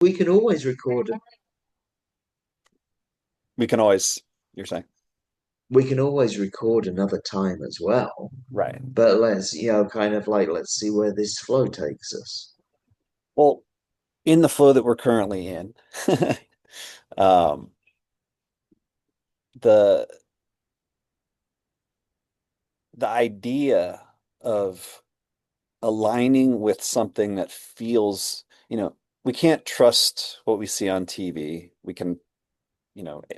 We can always record We can always, you're saying, we can always record another time as well. right. But kind of like let's see where this flow takes us. Well, in the flow that we're currently in, um, the the idea of aligning with something that feels, we can't trust what we see on TV. We can,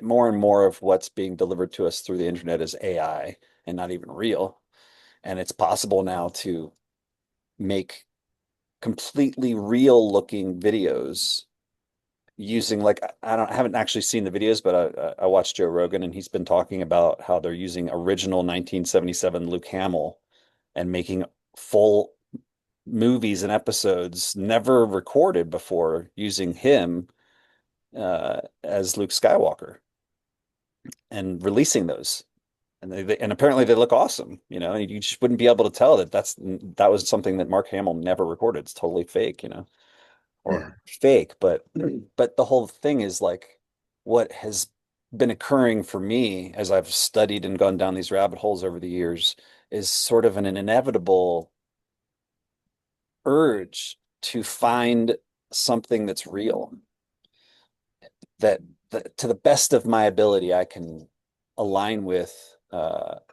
more and more of what's being delivered to us through the internet is AI and not even real. And it's possible now to make completely real looking videos using like I haven't actually seen the videos, but I watched Joe Rogan and he's been talking about how they're using original 1977 Luke Hamill and making full movies and episodes never recorded before using him as Luke Skywalker and releasing those. And apparently they look awesome, and you just wouldn't be able to tell that was something that Mark Hamill never recorded. It's totally fake, or Yeah, fake, but the whole thing is like what has been occurring for me as I've studied and gone down these rabbit holes over the years is sort of an inevitable urge to find something that's real that, that to the best of my ability I can align with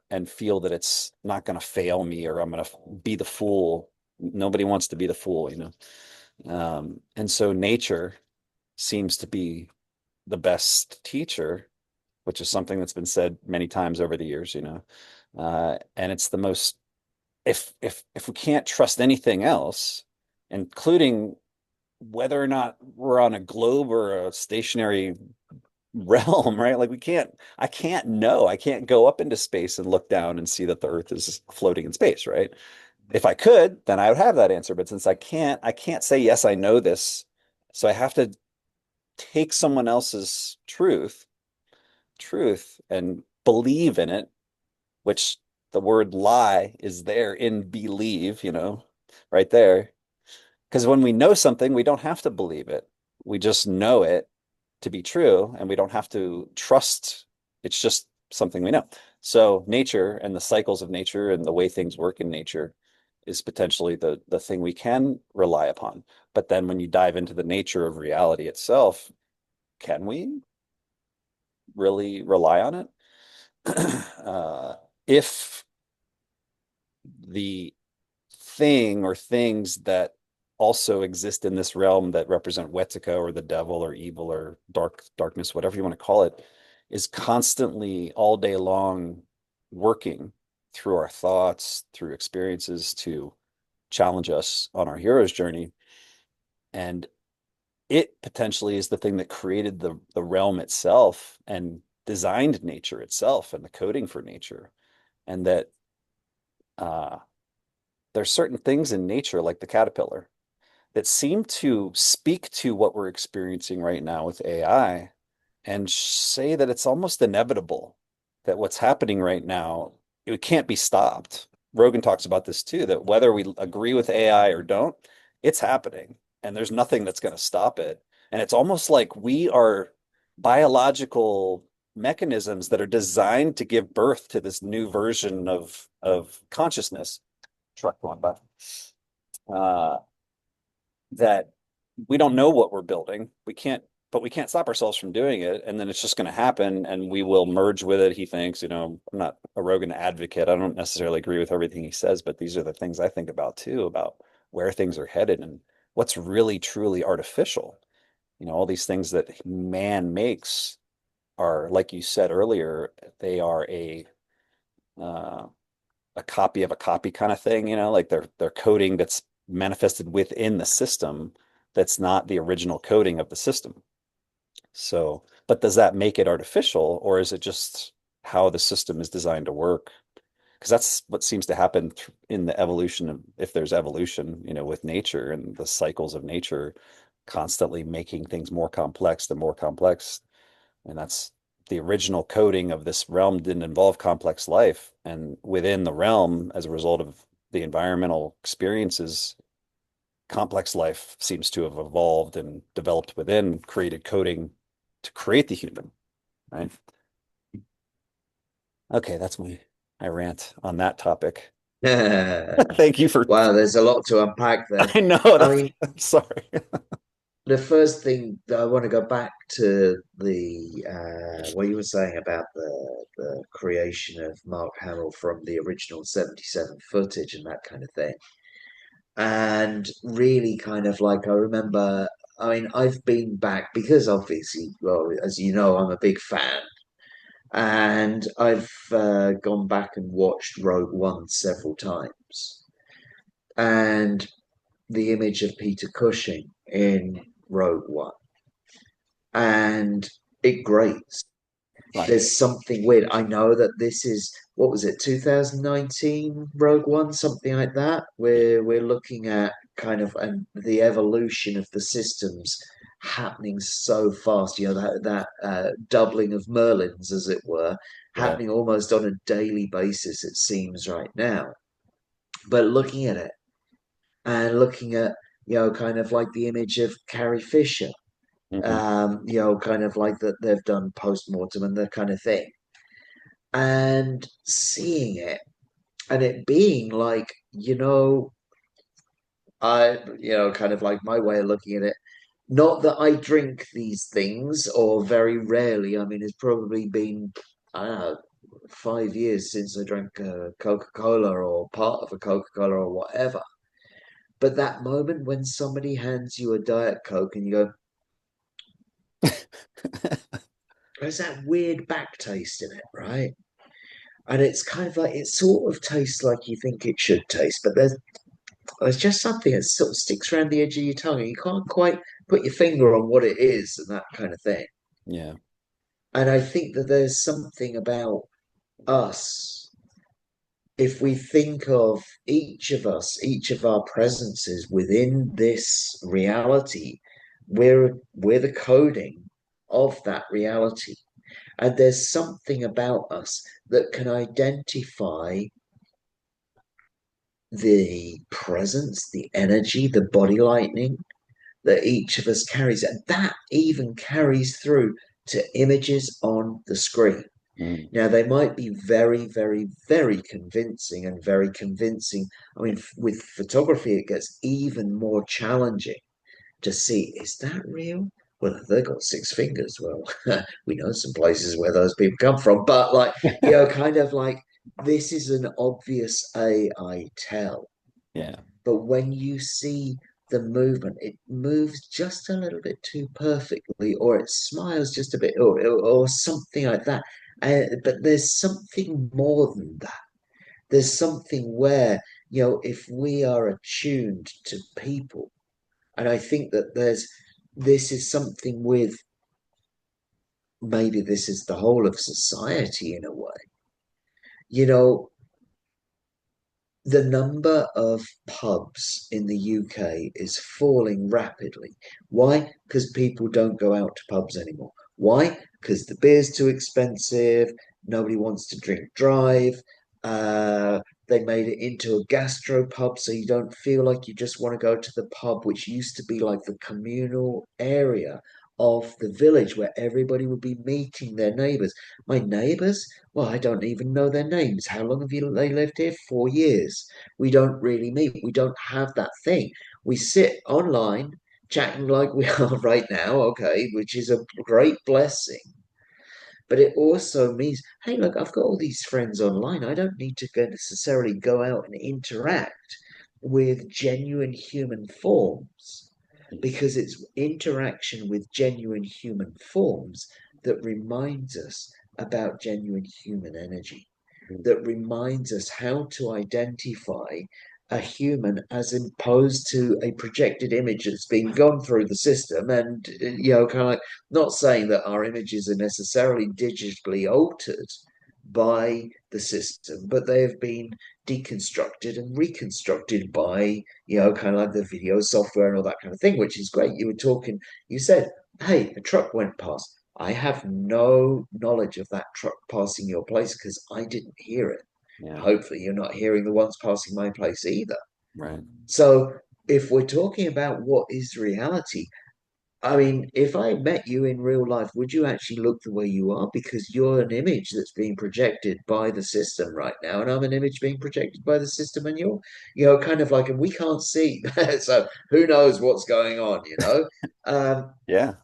and feel that it's not going to fail me or I'm going to be the fool. Nobody wants to be the fool, and so nature seems to be the best teacher, which is something that's been said many times over the years, and it's the most if we can't trust anything else, including whether or not we're on a globe or a stationary realm, right? Like I can't know. I can't go up into space and look down and see that the Earth is floating in space, right? If I could, then I would have that answer. But since I can't say, yes, I know this. So I have to take someone else's truth and believe in it, which the word lie is there in believe, right there. Because when we know something, we don't have to believe it. We just know it to be true, and we don't have to trust. It's just something we know. So nature and the cycles of nature and the way things work in nature is potentially the thing we can rely upon. But then when you dive into the nature of reality itself, can we really rely on it? If the thing or things that also exist in this realm that represent Wetiko or the devil or evil or darkness, whatever you want to call it, is constantly all day long working through our thoughts, through experiences to challenge us on our hero's journey. And it potentially is the thing that created the realm itself and designed nature itself and the coding for nature. And that uh, there's certain things in nature, like the caterpillar, that seem to speak to what we're experiencing right now with AI and say that it's almost inevitable that what's happening right now, it can't be stopped. Rogan talks about this too, that whether we agree with AI or don't, it's happening and there's nothing that's going to stop it. And it's almost like we are biological mechanisms that are designed to give birth to this new version of consciousness. Truck going by. Uh, that we don't know what we're building. But we can't stop ourselves from doing it. And then it's just going to happen and we will merge with it. He thinks, I'm not a Rogan advocate. I don't necessarily agree with everything he says, but these are the things I think about too, about where things are headed and what's really truly artificial. All these things that man makes are, like you said earlier, they are uh, a copy of a copy kind of thing, like they're coding that's manifested within the system that's not the original coding of the system. So, but does that make it artificial or is it just how the system is designed to work? Because that's what seems to happen in the evolution of, if there's evolution, with nature and the cycles of nature constantly making things more complex and more complex. And that's the original coding of this realm didn't involve complex life. And within the realm, as a result of the environmental experiences, complex life seems to have evolved and developed within, created coding to create the human, right? Okay, that's my rant on that topic. Thank you for, Wow, there's a lot to unpack there. I know I that's, mean, I'm sorry. the first thing that I want to go back to the what you were saying about the creation of Mark Hamill from the original 77 footage and that kind of thing. And really kind of like I remember, I mean, I've been back because obviously, well, as you know, I'm a big fan. And I've gone back and watched Rogue One several times. And the image of Peter Cushing in Rogue One. And it grates. Right. There's something weird. I know that this is, what was it, 2019 Rogue One, something like that, Yeah. where we're looking at kind of the evolution of the systems happening so fast. You know, that doubling of Merlins, as it were, Yeah. happening almost on a daily basis, it seems right now. But looking at it and looking at, kind of like the image of Carrie Fisher, Hmm. kind of like that they've done post mortem and that kind of thing, and seeing it and it being like, kind of like my way of looking at it. Not that I drink these things, or very rarely. I mean, it's probably been, I don't know, 5 years since I drank Coca-Cola or part of a Coca-Cola or whatever. But that moment when somebody hands you a Diet Coke and you go, there's that weird back taste in it, right? And it's kind of like it sort of tastes like you think it should taste, but there's just something that sort of sticks around the edge of your tongue, and you can't quite put your finger on what it is, and that kind of thing. Yeah. And I think that there's something about us, if we think of each of us, each of our presences within this reality, we're the coding of that reality. And there's something about us that can identify the presence, the energy, the body lightning that each of us carries. And that even carries through to images on the screen. Mm. Now, they might be very, very, very convincing and very convincing. I mean, with photography, it gets even more challenging to see, is that real? Well, they've got six fingers. Well, we know some places where those people come from, but like, kind of like this is an obvious AI tell. Yeah. But when you see the movement, it moves just a little bit too perfectly, or it smiles just a bit, or something like that. But there's something more than that. There's something where, if we are attuned to people, and I think that this is something with, maybe this is the whole of society in a way. You know, the number of pubs in the UK is falling rapidly. Why? Because people don't go out to pubs anymore. Why? Because the beer's too expensive. Nobody wants to drink drive. They made it into a gastro pub, so you don't feel like you just want to go to the pub, which used to be like the communal area of the village where everybody would be meeting their neighbors. My neighbors, well, I don't even know their names. How long have they lived here? 4 years. We don't really meet. We don't have that thing. We sit online chatting like we are right now, okay, which is a great blessing. But it also means, hey, look, I've got all these friends online. I don't need to necessarily go out and interact with genuine human forms, because it's interaction with genuine human forms that reminds us about genuine human energy, that reminds us how to identify a human as opposed to a projected image that's been gone through the system. And kind of like, not saying that our images are necessarily digitally altered by the system, but they have been deconstructed and reconstructed by, kind of like the video software and all that kind of thing, which is great. You were talking, you said, hey, a truck went past. I have no knowledge of that truck passing your place because I didn't hear it. Yeah. Hopefully, you're not hearing the ones passing my place either. Right. So if we're talking about what is reality, I mean, if I met you in real life, would you actually look the way you are? Because you're an image that's being projected by the system right now, and I'm an image being projected by the system, and you're kind of like, and we can't see. So who knows what's going on, you know? Um, Yeah.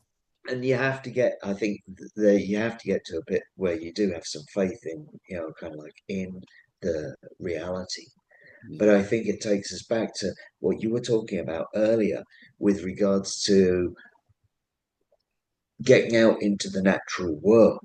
and you have to get, I think, you have to get to a bit where you do have some faith in, kind of like in the reality. But I think it takes us back to what you were talking about earlier with regards to getting out into the natural world,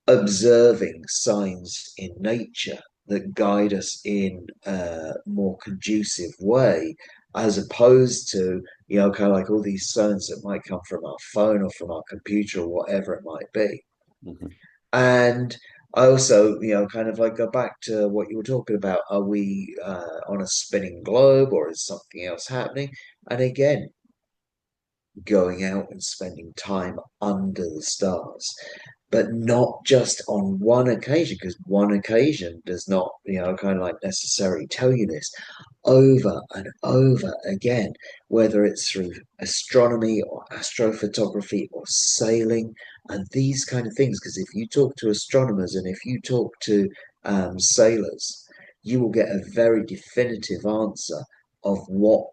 observing signs in nature that guide us in a more conducive way, as opposed to, kind of like all these signs that might come from our phone or from our computer or whatever it might be. Mhm. And I also, kind of like go back to what you were talking about. Are we on a spinning globe or is something else happening? And again, going out and spending time under the stars, but not just on one occasion, because one occasion does not, kind of like necessarily tell you this over and over again, whether it's through astronomy or astrophotography or sailing and these kind of things. Because if you talk to astronomers and if you talk to sailors, you will get a very definitive answer of what,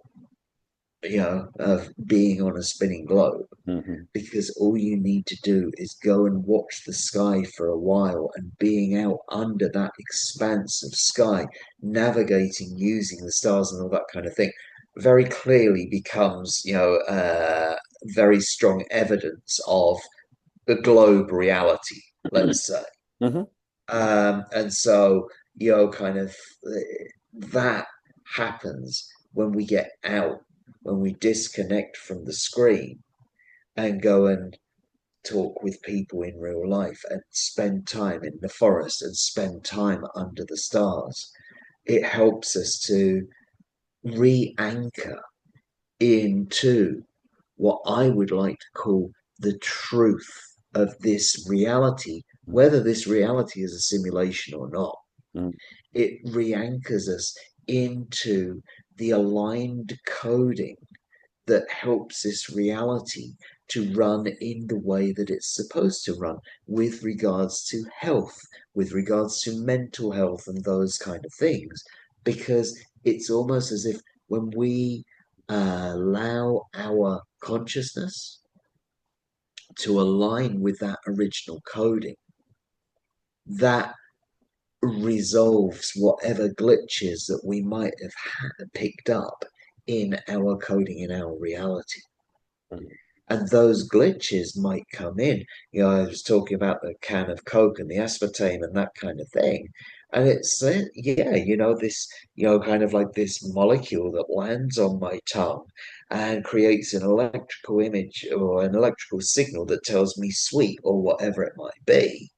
of being on a spinning globe, Mhm. because all you need to do is go and watch the sky for a while, and being out under that expanse of sky, navigating using the stars and all that kind of thing, very clearly becomes, very strong evidence of the globe reality, let's say. Mhm. And so, kind of that happens when we get out, when we disconnect from the screen and go and talk with people in real life and spend time in the forest and spend time under the stars. It helps us to re anchor into what I would like to call the truth of this reality, whether this reality is a simulation or not. Mhm. It re anchors us into the aligned coding that helps this reality to run in the way that it's supposed to run with regards to health, with regards to mental health, and those kind of things. Because it's almost as if when we allow our consciousness to align with that original coding, that resolves whatever glitches that we might have picked up in our coding, in our reality. Mhm. And those glitches might come in. I was talking about the can of Coke and the aspartame and that kind of thing. And it's, yeah, this, kind of like this molecule that lands on my tongue and creates an electrical image or an electrical signal that tells me sweet or whatever it might be.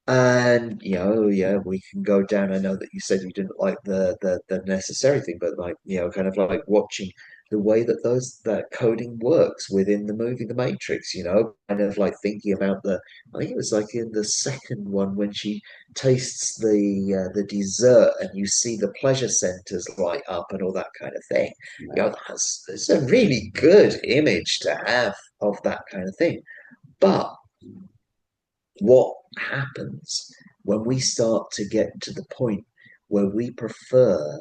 And yeah, we can go down. I know that you said you didn't like the necessary thing, but like, kind of like watching the way that that coding works within the movie The Matrix, kind of like thinking about I think it was like in the second one when she tastes the dessert and you see the pleasure centers light up and all that kind of thing. Yeah. That's a really good image to have of that kind of thing. But what happens when we start to get to the point where we prefer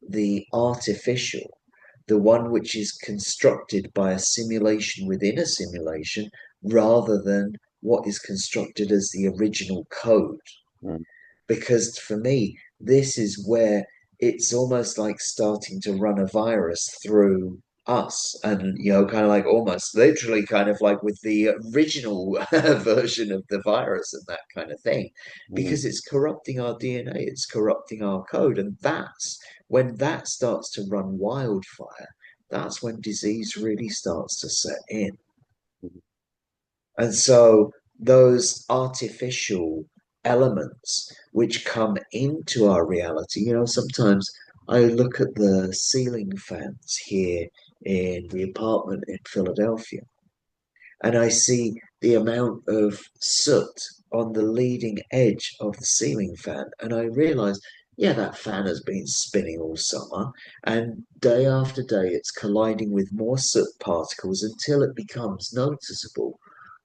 the artificial, the one which is constructed by a simulation within a simulation, rather than what is constructed as the original code? Mhm. Because for me, this is where it's almost like starting to run a virus through us, and kind of like almost literally kind of like with the original version of the virus and that kind of thing, because Mhm. it's corrupting our DNA, it's corrupting our code. And that's when that starts to run wildfire, that's when disease really starts to set in. Mhm. And so those artificial elements which come into our reality, sometimes I look at the ceiling fans here in the apartment in Philadelphia, and I see the amount of soot on the leading edge of the ceiling fan, and I realize yeah, that fan has been spinning all summer, and day after day it's colliding with more soot particles until it becomes noticeable.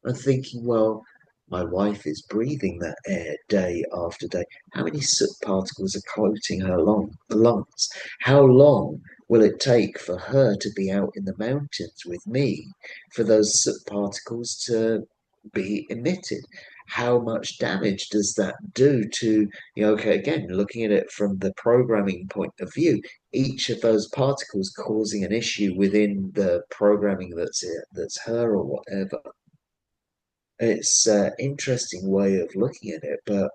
I'm thinking, well, my wife is breathing that air day after day. How many soot particles are coating her lungs? How long will it take for her to be out in the mountains with me for those soot particles to be emitted? How much damage does that do to, okay, again, looking at it from the programming point of view, each of those particles causing an issue within the programming that's her or whatever. It's an interesting way of looking at it, but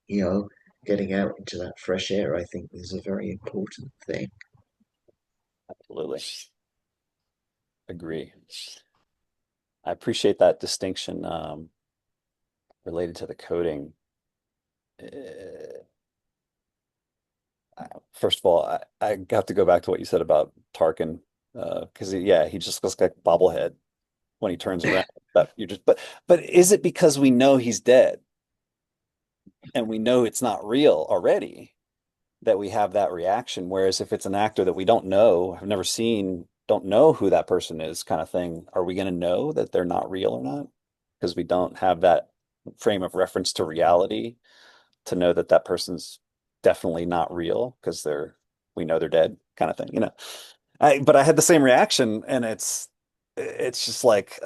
you know, getting out into that fresh air, I think, is a very important thing. Absolutely. Agree. I appreciate that distinction related to the coding. Uh, First of all, I got to go back to what you said about Tarkin, because yeah, he just looks like a bobblehead when he turns around. But you just, but is it because we know he's dead and we know it's not real already that we have that reaction? Whereas if it's an actor that we don't know, have never seen, don't know who that person is, kind of thing, are we going to know that they're not real or not? Because we don't have that frame of reference to reality to know that that person's definitely not real because we know they're dead, kind of thing, you know. But I had the same reaction, and it's just like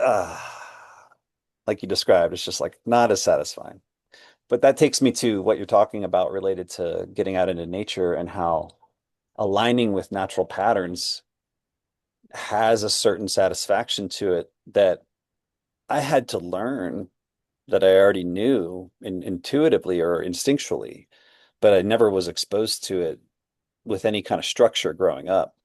you described, it's just like not as satisfying. But that takes me to what you're talking about related to getting out into nature and how aligning with natural patterns has a certain satisfaction to it that I had to learn, that I already knew intuitively or instinctually, but I never was exposed to it with any kind of structure growing up.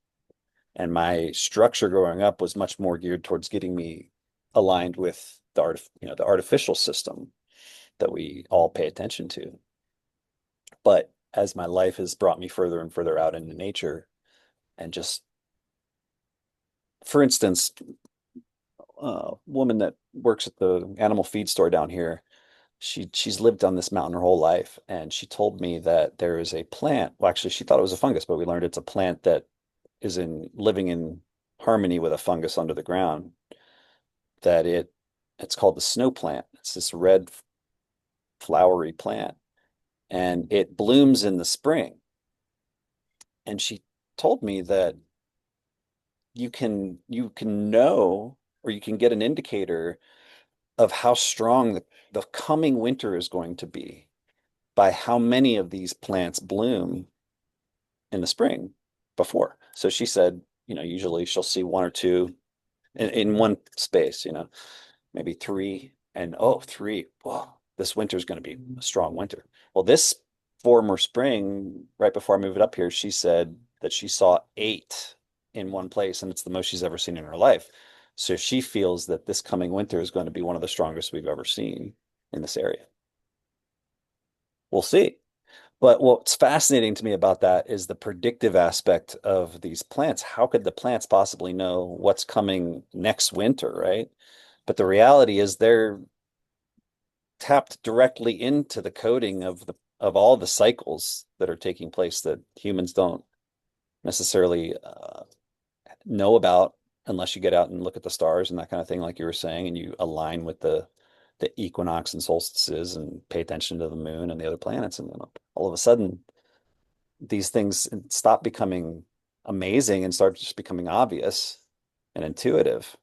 And my structure growing up was much more geared towards getting me aligned with the artificial system that we all pay attention to. But as my life has brought me further and further out into nature, and just, for instance, a woman that works at the animal feed store down here, she's lived on this mountain her whole life, and she told me that there is a plant. Well, actually, she thought it was a fungus, but we learned it's a plant that is in living in harmony with a fungus under the ground. That it's called the snow plant. It's this red flowery plant, and it blooms in the spring. And she told me that you can know, or you can get an indicator of how strong the coming winter is going to be by how many of these plants bloom in the spring before. So she said, usually she'll see one or two in one space, maybe three, and oh, three. Well, this winter is going to be a strong winter. Well, this former spring, right before I moved up here, she said that she saw eight in one place, and it's the most she's ever seen in her life. So she feels that this coming winter is going to be one of the strongest we've ever seen in this area. We'll see. But what's fascinating to me about that is the predictive aspect of these plants. How could the plants possibly know what's coming next winter, right? But the reality is they're tapped directly into the coding of all the cycles that are taking place that humans don't necessarily know about unless you get out and look at the stars and that kind of thing, like you were saying, and you align with the equinox and solstices and pay attention to the moon and the other planets, and then all of a sudden these things stop becoming amazing and start just becoming obvious and intuitive.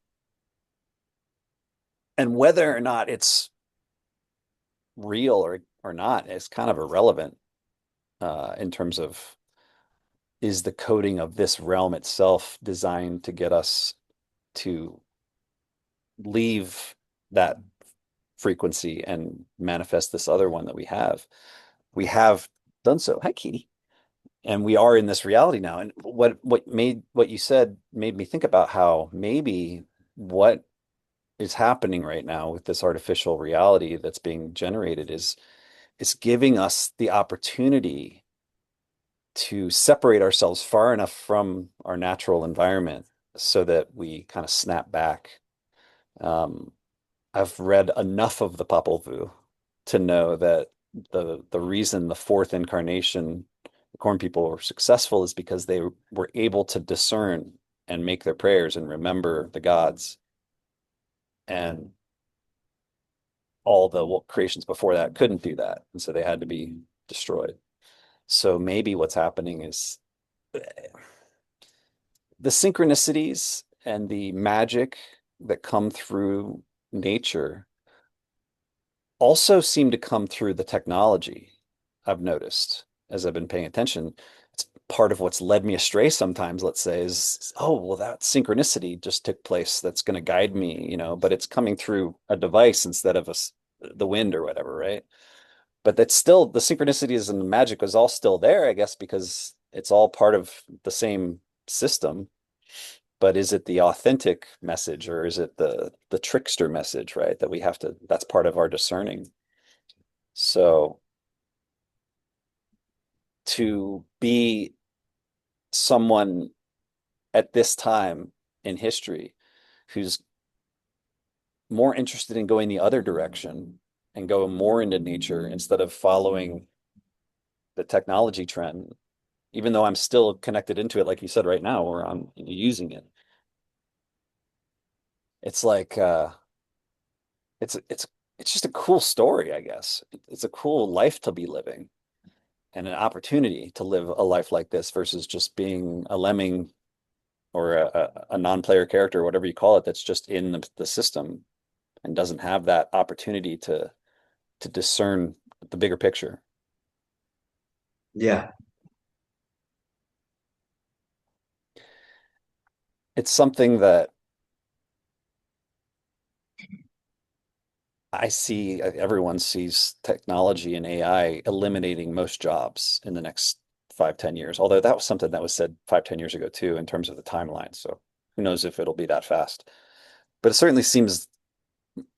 And whether or not it's real or not is kind of irrelevant in terms of, is the coding of this realm itself designed to get us to leave that frequency and manifest this other one that we have. We have done so. Hi, Kitty. And we are in this reality now. And what you said made me think about how maybe what is happening right now with this artificial reality that's being generated is giving us the opportunity to separate ourselves far enough from our natural environment so that we kind of snap back. Um, I've read enough of the Popol Vuh to know that the reason the fourth incarnation, the corn people were successful is because they were able to discern and make their prayers and remember the gods. And all the creations before that couldn't do that. And so they had to be destroyed. So maybe what's happening is the synchronicities and the magic that come through nature also seem to come through the technology. I've noticed as I've been paying attention. It's part of what's led me astray sometimes, let's say, is, oh, well, that synchronicity just took place. That's going to guide me, but it's coming through a device instead of the wind or whatever, right? But that's still the synchronicities and the magic was all still there, I guess, because it's all part of the same system. But is it the authentic message or is it the trickster message, right? That we have to, that's part of our discerning. So to be someone at this time in history who's more interested in going the other direction and going more into nature instead of following the technology trend, even though I'm still connected into it, like you said right now, where I'm using it. It's like it's it's it's just a cool story, I guess. It's a cool life to be living and an opportunity to live a life like this versus just being a lemming or a non-player character, whatever you call it, that's just in the system and doesn't have that opportunity to discern the bigger picture. Yeah, It's something that I see everyone sees technology and AI eliminating most jobs in the next 5, 10 years. Although that was something that was said 5, 10 years ago too, in terms of the timeline. So who knows if it'll be that fast. But it certainly seems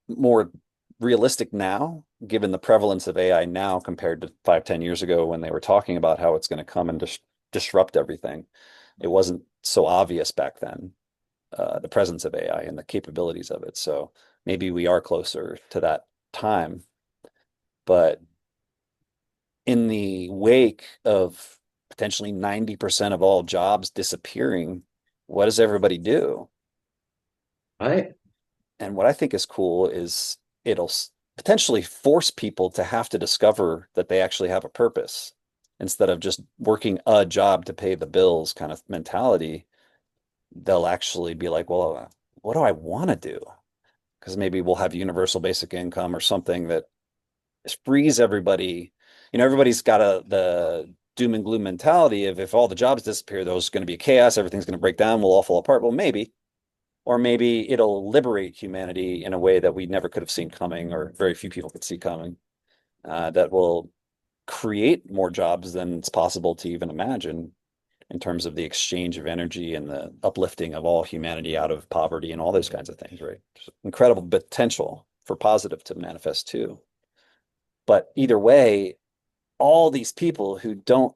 more realistic now, given the prevalence of AI now compared to 5, 10 years ago when they were talking about how it's going to come and disrupt everything. It wasn't so obvious back then, the presence of AI and the capabilities of it. So maybe we are closer to that time. But in the wake of potentially 90% of all jobs disappearing, what does everybody do? right. And what I think is cool is it'll potentially force people to have to discover that they actually have a purpose instead of just working a job to pay the bills kind of mentality. They'll actually be like, well, what do I want to do? Because maybe we'll have universal basic income or something that frees everybody. Everybody's got the doom and gloom mentality of if all the jobs disappear, there's going to be chaos, everything's going to break down, we'll all fall apart. Well, maybe, or maybe it'll liberate humanity in a way that we never could have seen coming, or very few people could see coming. That will create more jobs than it's possible to even imagine in terms of the exchange of energy and the uplifting of all humanity out of poverty and all those kinds of things, right? There's incredible potential for positive to manifest too. But either way, all these people who don't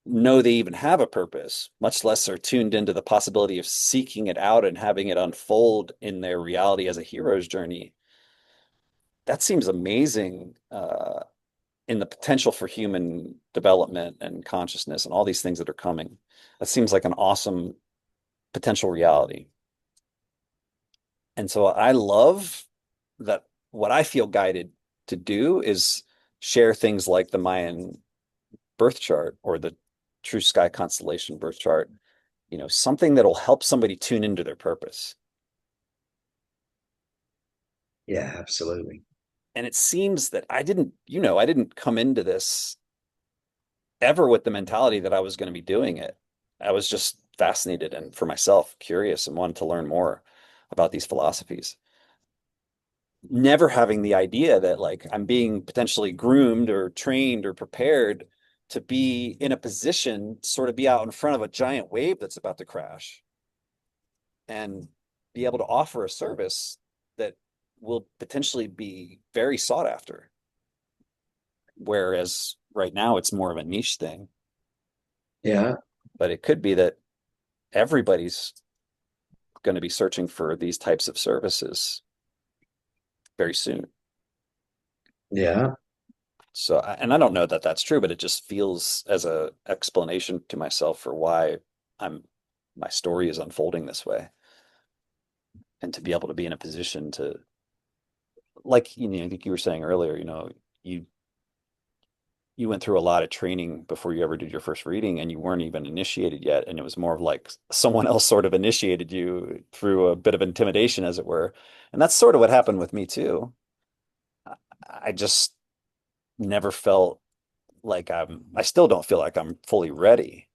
know they even have a purpose, much less are tuned into the possibility of seeking it out and having it unfold in their reality as a hero's journey. That seems amazing in the potential for human development and consciousness and all these things that are coming. That seems like an awesome potential reality. And so I love that what I feel guided to do is share things like the Mayan birth chart or the true sky constellation birth chart, something that'll help somebody tune into their purpose. Yeah, absolutely. And it seems that I didn't come into this ever with the mentality that I was going to be doing it. I was just fascinated and for myself curious and wanted to learn more about these philosophies. Never having the idea that like I'm being potentially groomed or trained or prepared to be in a position, sort of be out in front of a giant wave that's about to crash and be able to offer a service that will potentially be very sought after. Whereas right now it's more of a niche thing, Yeah, but it could be that everybody's going to be searching for these types of services very soon. yeah. So, and I don't know that that's true, but it just feels as a explanation to myself for why I'm my story is unfolding this way, and to be able to be in a position to, like, I think you were saying earlier, you you went through a lot of training before you ever did your first reading, and you weren't even initiated yet, and it was more of like someone else sort of initiated you through a bit of intimidation, as it were. And that's sort of what happened with me too. I just never felt like I still don't feel like I'm fully ready.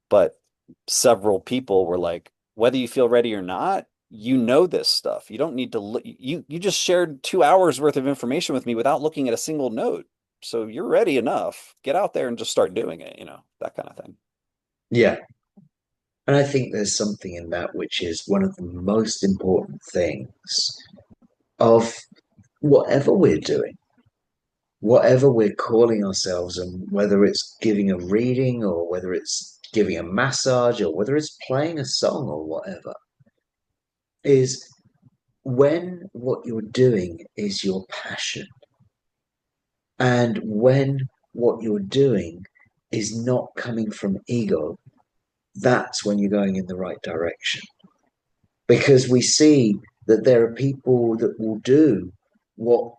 But several people were like, whether you feel ready or not, you know this stuff. You don't need to look. You just shared 2 hours worth of information with me without looking at a single note. So you're ready enough. Get out there and just start doing it, that kind of thing. Yeah. And I think there's something in that which is one of the most important things of whatever we're doing, whatever we're calling ourselves, and whether it's giving a reading or whether it's giving a massage or whether it's playing a song or whatever, is when what you're doing is your passion and when what you're doing is not coming from ego, that's when you're going in the right direction. Because we see that there are people that will do what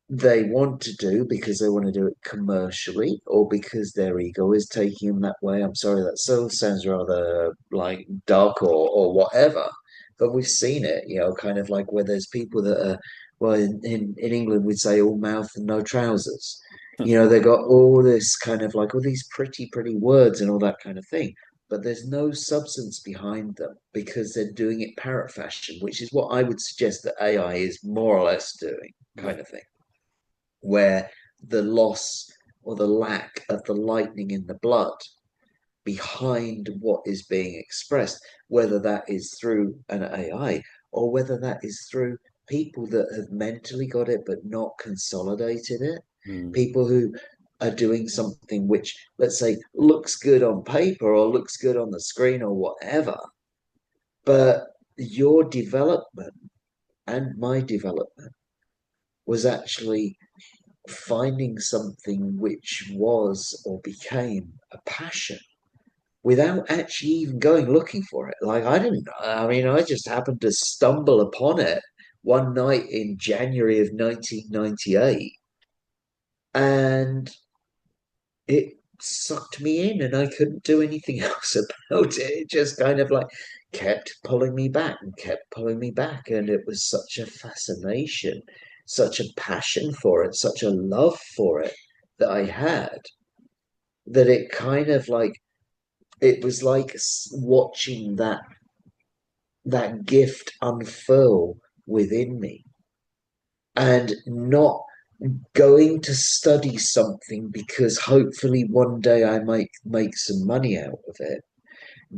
they want to do because they want to do it commercially or because their ego is taking them that way. I'm sorry, that so sounds rather like dark or whatever, but we've seen it, kind of like where there's people that are, well, in England, we'd say all mouth and no trousers. They got all this kind of like all these pretty, pretty words and all that kind of thing. But there's no substance behind them because they're doing it parrot fashion, which is what I would suggest that AI is more or less doing, Yeah. kind of thing, where the loss or the lack of the lightning in the blood behind what is being expressed, whether that is through an AI or whether that is through people that have mentally got it but not consolidated it, Mm, people who are doing something which, let's say, looks good on paper or looks good on the screen or whatever, but your development and my development was actually finding something which was or became a passion without actually even going looking for it. Like, I didn't know. I mean, I just happened to stumble upon it one night in January of 1998, and it sucked me in, and I couldn't do anything else about it. It just kind of like kept pulling me back and kept pulling me back. And it was such a fascination, such a passion for it, such a love for it that I had, that it kind of like it was like watching that gift unfurl within me and not going to study something because hopefully one day I might make some money out of it.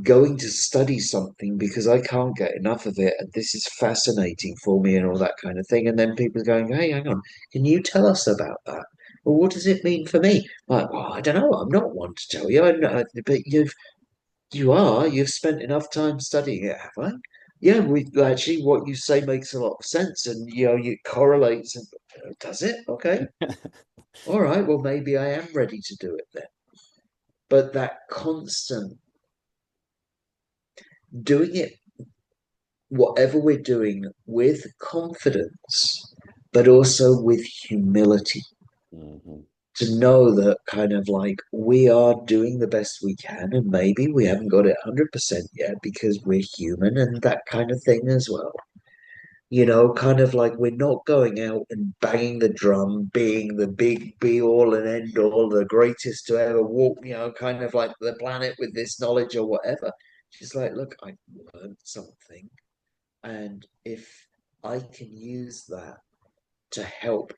Going to study something because I can't get enough of it and this is fascinating for me and all that kind of thing. And then people are going, hey, hang on, can you tell us about that? Well, what does it mean for me? Like, well, I don't know. I'm not one to tell you. I know, but you've spent enough time studying it, have I? Yeah, we actually what you say makes a lot of sense, and it correlates. And does it? Okay, all right. Well, maybe I am ready to do it then. But that constant doing it, whatever we're doing, with confidence, but also with humility, mhm. to know that kind of like we are doing the best we can, and maybe we haven't got it 100% yet because we're human and that kind of thing as well. Kind of like we're not going out and banging the drum, being the big be all and end all, the greatest to ever walk, kind of like the planet with this knowledge or whatever. She's like, look, I learned something. And if I can use that to help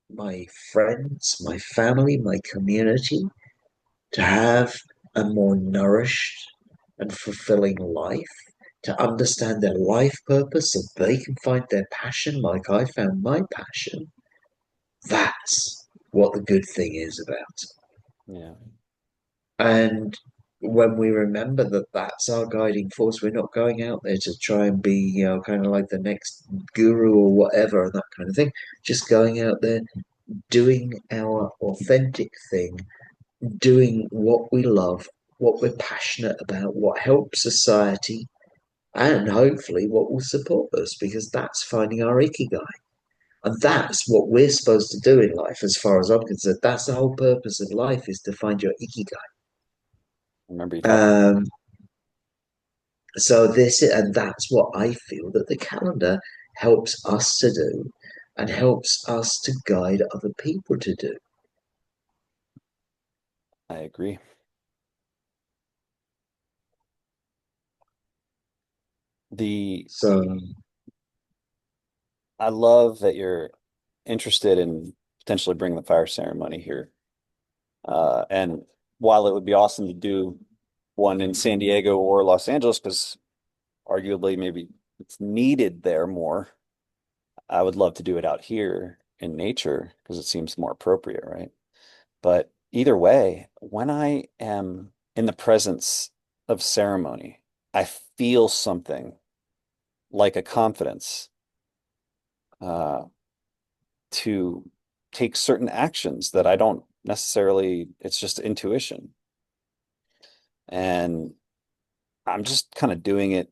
my friends, my family, my community to have a more nourished and fulfilling life, to understand their life purpose so they can find their passion like I found my passion. That's what the good thing is about. Yeah. And when we remember that that's our guiding force, we're not going out there to try and be, kind of like the next guru or whatever and that kind of thing. Just going out there, doing our authentic thing, doing what we love, what we're passionate about, what helps society, and hopefully what will support us, because that's finding our ikigai. And that's what we're supposed to do in life, as far as I'm concerned. That's the whole purpose of life, is to find your ikigai. I remember you talking. Um, and that's what I feel that the calendar helps us to do and helps us to guide other people to do. I agree. The So, I love that you're interested in potentially bringing the fire ceremony here. And while it would be awesome to do one in San Diego or Los Angeles, because arguably maybe it's needed there more, I would love to do it out here in nature because it seems more appropriate, right? But either way, when I am in the presence of ceremony, I feel something like a confidence uh, to take certain actions that I don't necessarily, it's just intuition. And I'm just kind of doing it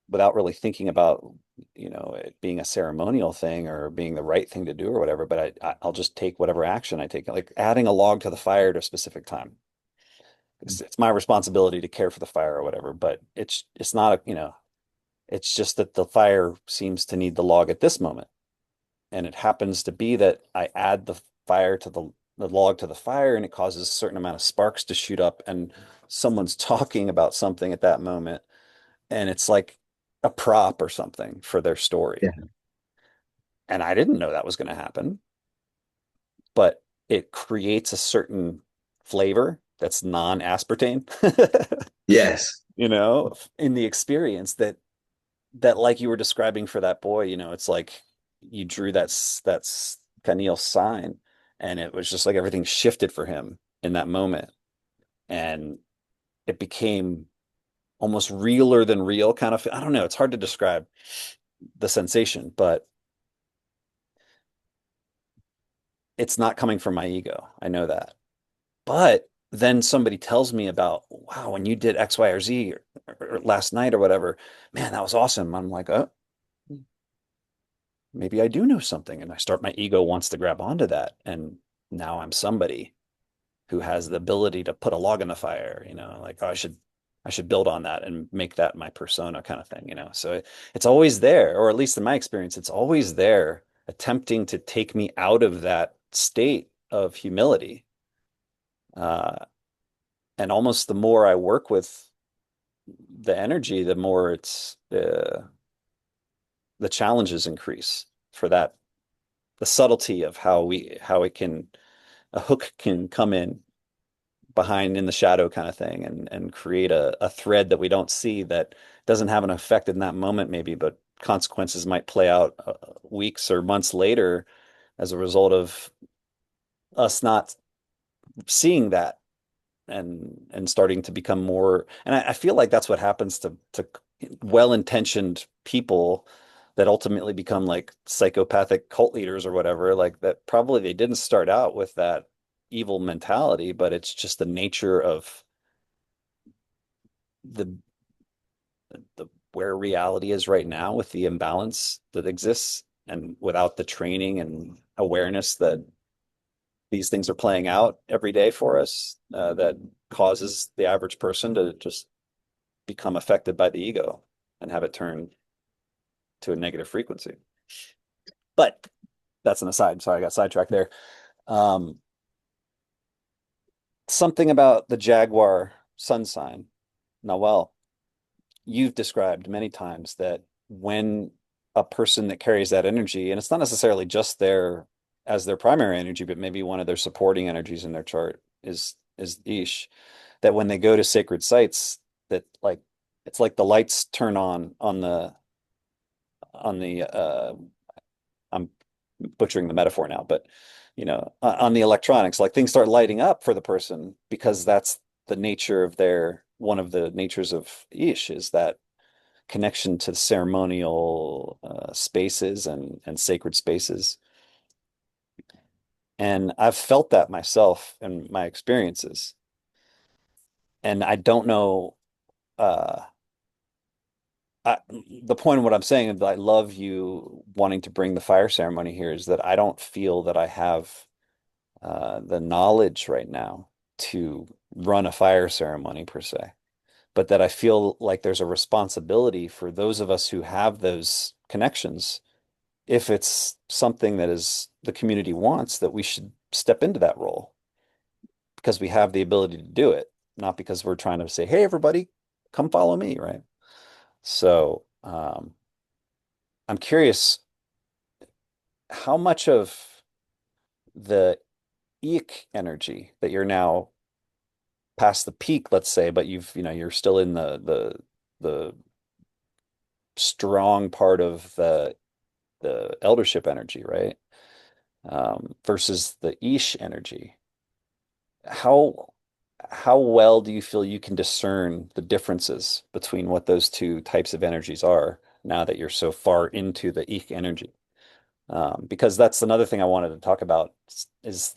without really thinking about, it being a ceremonial thing or being the right thing to do or whatever. But I'll just take whatever action I take, like adding a log to the fire at a specific time. It's my responsibility to care for the fire or whatever, but it's not it's just that the fire seems to need the log at this moment. And it happens to be that I add fire to the log to the fire and it causes a certain amount of sparks to shoot up and someone's talking about something at that moment and it's like a prop or something for their yeah, story. And I didn't know that was going to happen, but it creates a certain flavor that's non-aspartame, yes, in the experience that like you were describing for that boy, it's like you drew that's Keneal's sign and it was just like everything shifted for him in that moment. And it became almost realer than real kind of, I don't know, it's hard to describe the sensation, but it's not coming from my ego. I know that. But then somebody tells me about, wow, when you did X, Y, or Z or last night or whatever, man, that was awesome. I'm like, oh, maybe I do know something. And my ego wants to grab onto that. And now I'm somebody who has the ability to put a log in the fire, like, oh, I should build on that and make that my persona kind of thing. So it's always there, or at least in my experience, it's always there attempting to take me out of that state of humility. Uh, and almost the more I work with the energy, the more the challenges increase for that, the subtlety of how a hook can come in behind in the shadow kind of thing and create a thread that we don't see that doesn't have an effect in that moment maybe, but consequences might play out weeks or months later as a result of us not seeing that and starting to become more. And I feel like that's what happens to well-intentioned people that ultimately become like psychopathic cult leaders or whatever, like that probably they didn't start out with that evil mentality, but it's just the nature of the the where reality is right now with the imbalance that exists and without the training and awareness that these things are playing out every day for us, that causes the average person to just become affected by the ego and have it turn to a negative frequency. But that's an aside. Sorry, I got sidetracked there. Um, Something about the Jaguar sun sign. Now, well, you've described many times that when a person that carries that energy, and it's not necessarily just their as their primary energy, but maybe one of their supporting energies in their chart is Ish, that when they go to sacred sites, that like it's like the lights turn on the I'm butchering the metaphor now, but on the electronics, like things start lighting up for the person because that's the nature of one of the natures of Ish is that connection to ceremonial spaces and sacred spaces. And I've felt that myself in my experiences. And I don't know, uh, the point of what I'm saying is that I love you wanting to bring the fire ceremony here is that I don't feel that I have the knowledge right now to run a fire ceremony per se, but that I feel like there's a responsibility for those of us who have those connections. If it's something that is the community wants, that we should step into that role because we have the ability to do it, not because we're trying to say, "Hey, everybody, come follow me," right? So, I'm curious how much of the eek energy that you're now past the peak, let's say, but you're still in the strong part of the eldership energy, right? Versus the ish energy. How how well do you feel you can discern the differences between what those two types of energies are now that you're so far into the eek energy? Because that's another thing I wanted to talk about is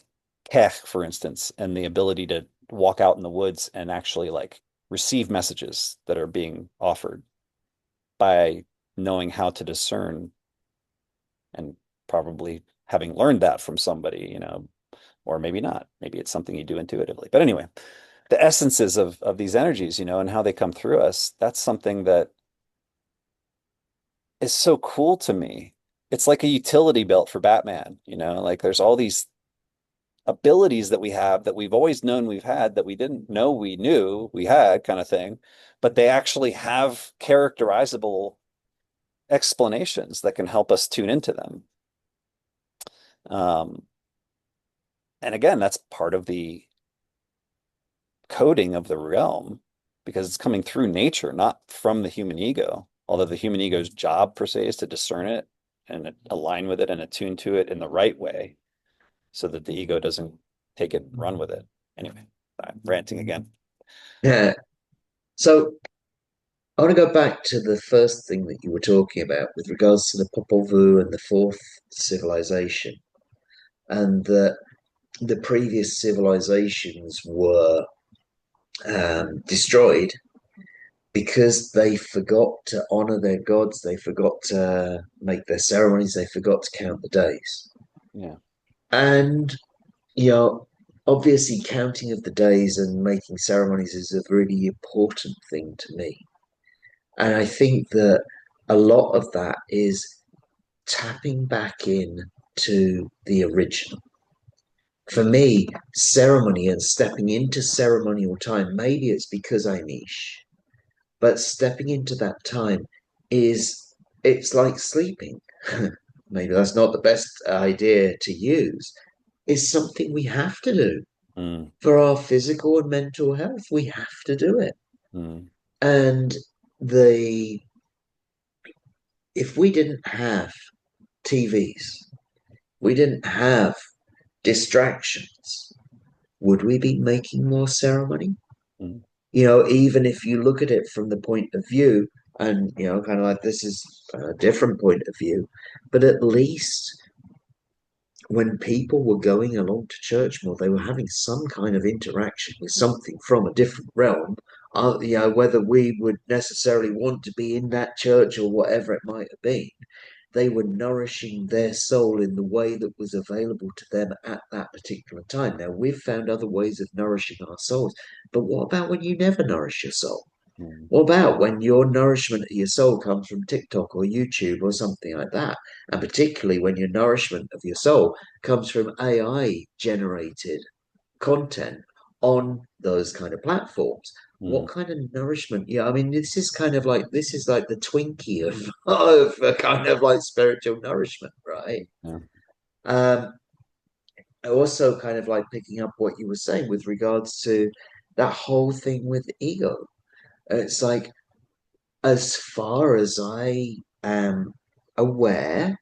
Kech, for instance, and the ability to walk out in the woods and actually like receive messages that are being offered by knowing how to discern and probably having learned that from somebody, or maybe not. Maybe it's something you do intuitively. But anyway, the essences of these energies, and how they come through us, that's something that is so cool to me. It's like a utility belt for Batman, like there's all these abilities that we have that we've always known we've had that we didn't know we knew we had kind of thing, but they actually have characterizable explanations that can help us tune into them. Um, and again, that's part of the coding of the realm because it's coming through nature, not from the human ego. Although the human ego's job per se is to discern it and align with it and attune to it in the right way so that the ego doesn't take it and run with it. Anyway, I'm ranting again. Yeah. So I want to go back to the first thing that you were talking about with regards to the Popol Vuh and the fourth civilization, and that the previous civilizations were destroyed because they forgot to honor their gods, they forgot to make their ceremonies, they forgot to count the days. Yeah. And, you know, obviously, counting of the days and making ceremonies is a really important thing to me. And I think that a lot of that is tapping back in to the original. For me, ceremony and stepping into ceremonial time, maybe it's because I'm niche, but stepping into that time is it's like sleeping. Maybe that's not the best idea to use. It's something we have to do Mm, for our physical and mental health. We have to do it. mm, And the if we didn't have TVs, we didn't have distractions, would we be making more ceremony? mm, Even if you look at it from the point of view, and kind of like this is a different point of view, but at least when people were going along to church more, they were having some kind of interaction with something from a different realm. Whether we would necessarily want to be in that church or whatever it might have been, they were nourishing their soul in the way that was available to them at that particular time. Now, we've found other ways of nourishing our souls, but what about when you never nourish your soul? mm, What about when your nourishment of your soul comes from TikTok or YouTube or something like that? And particularly when your nourishment of your soul comes from AI generated content on those kind of platforms. mm, What kind of nourishment? Yeah, I mean, this is like the Twinkie of of a kind of like spiritual nourishment, right? yeah. Um, also kind of like picking up what you were saying with regards to that whole thing with ego. It's like as far as I am aware,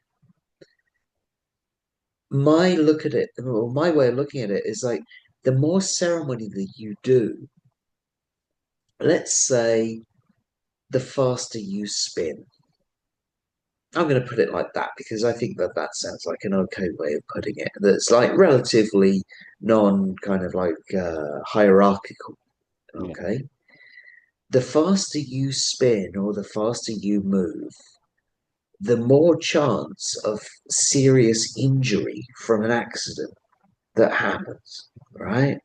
my look at it, or my way of looking at it is like the more ceremony that you do, let's say the faster you spin, I'm going to put it like that because I think that that sounds like an okay way of putting it. That's like relatively non kind of like hierarchical. Yeah. Okay. The faster you spin or the faster you move, the more chance of serious injury from an accident that happens, right?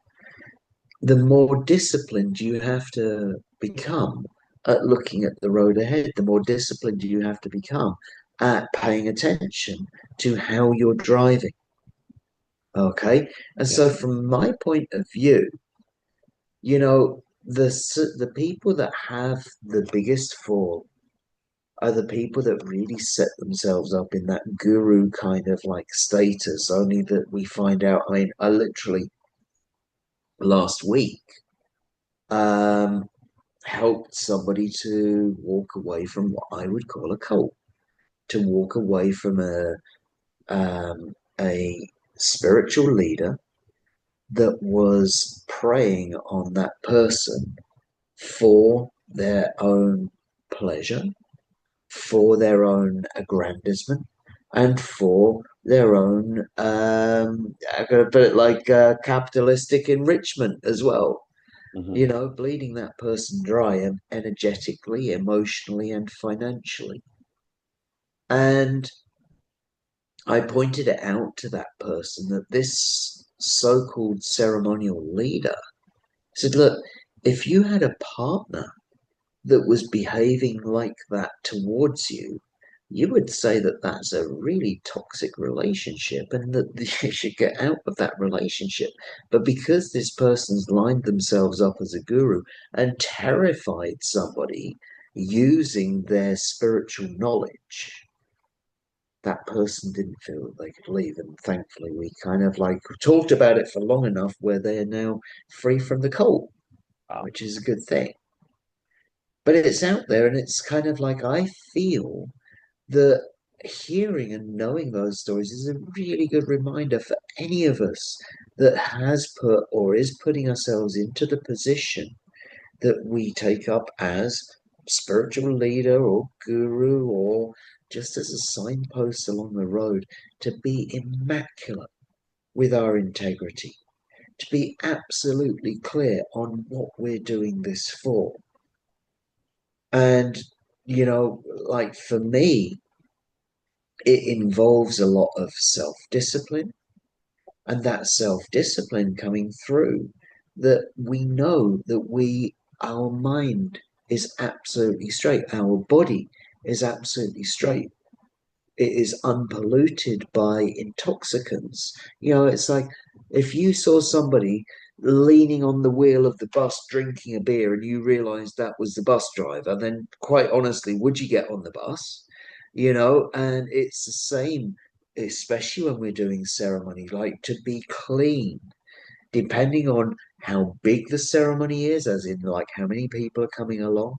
The more disciplined you have to become at looking at the road ahead, the more disciplined you have to become at paying attention to how you're driving. Okay. And Yeah. so, from my point of view, the people that have the biggest fall are the people that really set themselves up in that guru kind of like status, only that we find out. I mean, I literally last week um, helped somebody to walk away from what I would call a cult, to walk away from a spiritual leader that was preying on that person for their own pleasure, for their own aggrandizement, and for their own, I'm going to put it like capitalistic enrichment as well. Hmm. Bleeding that person dry energetically, emotionally, and financially. And I pointed it out to that person that this so called ceremonial leader said, look, if you had a partner that was behaving like that towards you, you would say that that's a really toxic relationship and that you should get out of that relationship. But because this person's lined themselves up as a guru and terrified somebody using their spiritual knowledge, that person didn't feel that they could leave. And thankfully, we kind of like talked about it for long enough where they are now free from the cult, Wow. which is a good thing. But it's out there, and it's kind of like I feel that hearing and knowing those stories is a really good reminder for any of us that has put or is putting ourselves into the position that we take up as spiritual leader or guru or just as a signpost along the road to be immaculate with our integrity, to be absolutely clear on what we're doing this for. And, like for me, it involves a lot of self discipline, and that self discipline coming through that we know that our mind is absolutely straight, our body is absolutely straight, it is unpolluted by intoxicants. It's like if you saw somebody leaning on the wheel of the bus drinking a beer and you realized that was the bus driver, then quite honestly, would you get on the bus? And it's the same, especially when we're doing ceremony, like to be clean, depending on how big the ceremony is, as in like how many people are coming along,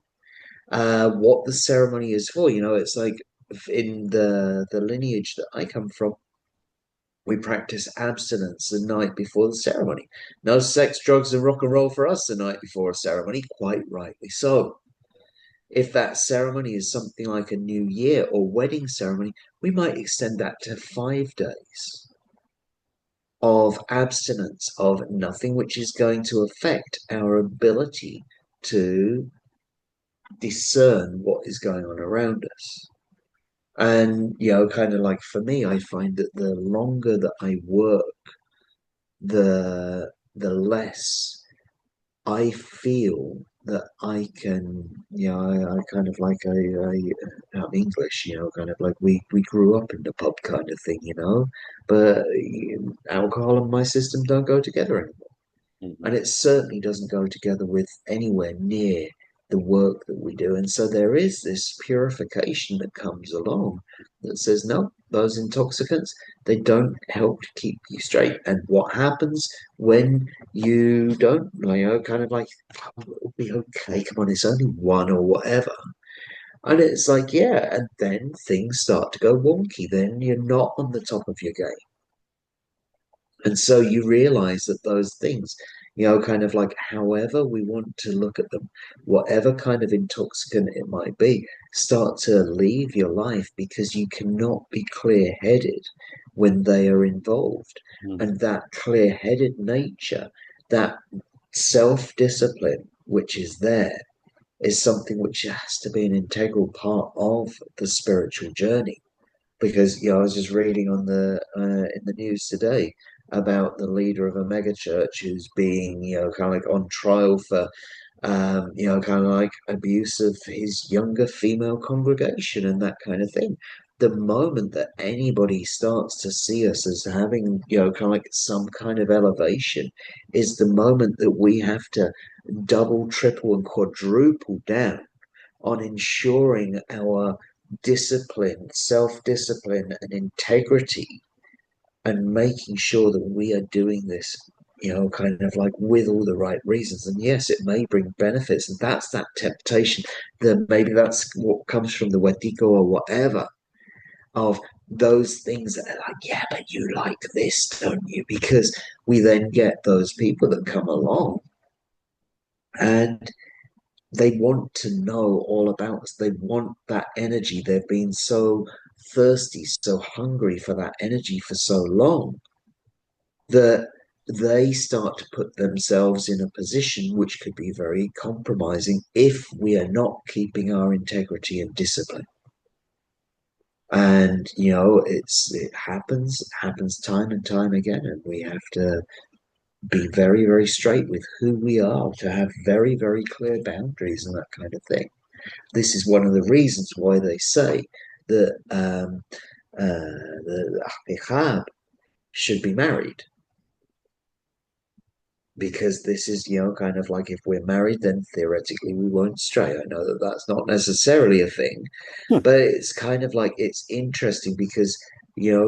what the ceremony is for. It's like in the lineage that I come from, we practice abstinence the night before the ceremony. No sex, drugs, and rock and roll for us the night before a ceremony, quite rightly so. If that ceremony is something like a new year or wedding ceremony, we might extend that to 5 days of abstinence, of nothing which is going to affect our ability to discern what is going on around us. And, kind of like for me, I find that the longer that I work, the less I feel that I can, I kind of like I'm English, kind of like we grew up in the pub kind of thing, but alcohol and my system don't go together anymore. Hmm. And it certainly doesn't go together with anywhere near the work that we do. And so there is this purification that comes along that says, no, those intoxicants, they don't help to keep you straight. And what happens when you don't, kind of like, oh, it'll be okay, come on, it's only one or whatever. And it's like, yeah, and then things start to go wonky. Then you're not on the top of your game. And so you realize that those things, kind of like however we want to look at them, whatever kind of intoxicant it might be, start to leave your life because you cannot be clear-headed when they are involved. Mm. And that clear-headed nature, that self-discipline which is there, is something which has to be an integral part of the spiritual journey. Because I was just reading on the in the news today about the leader of a mega church who's being kind of like on trial for kind of like abuse of his younger female congregation and that kind of thing. The moment that anybody starts to see us as having kind of like some kind of elevation is the moment that we have to double, triple, and quadruple down on ensuring our discipline, self discipline, and integrity, and making sure that we are doing this, kind of like with all the right reasons. And yes, it may bring benefits, and that's that temptation that maybe that's what comes from the Wetiko or whatever of those things that are like, yeah, but you like this, don't you? Because we then get those people that come along and they want to know all about us. They want that energy. They've been so thirsty, so hungry for that energy for so long that they start to put themselves in a position which could be very compromising if we are not keeping our integrity and discipline. And it happens time and time again, and we have to be very, very straight with who we are, to have very, very clear boundaries and that kind of thing. This is one of the reasons why they say that the Ahbab should be married, because this is, kind of like if we're married, then theoretically we won't stray. I know that that's not necessarily a thing, Hmm. but it's kind of like it's interesting because,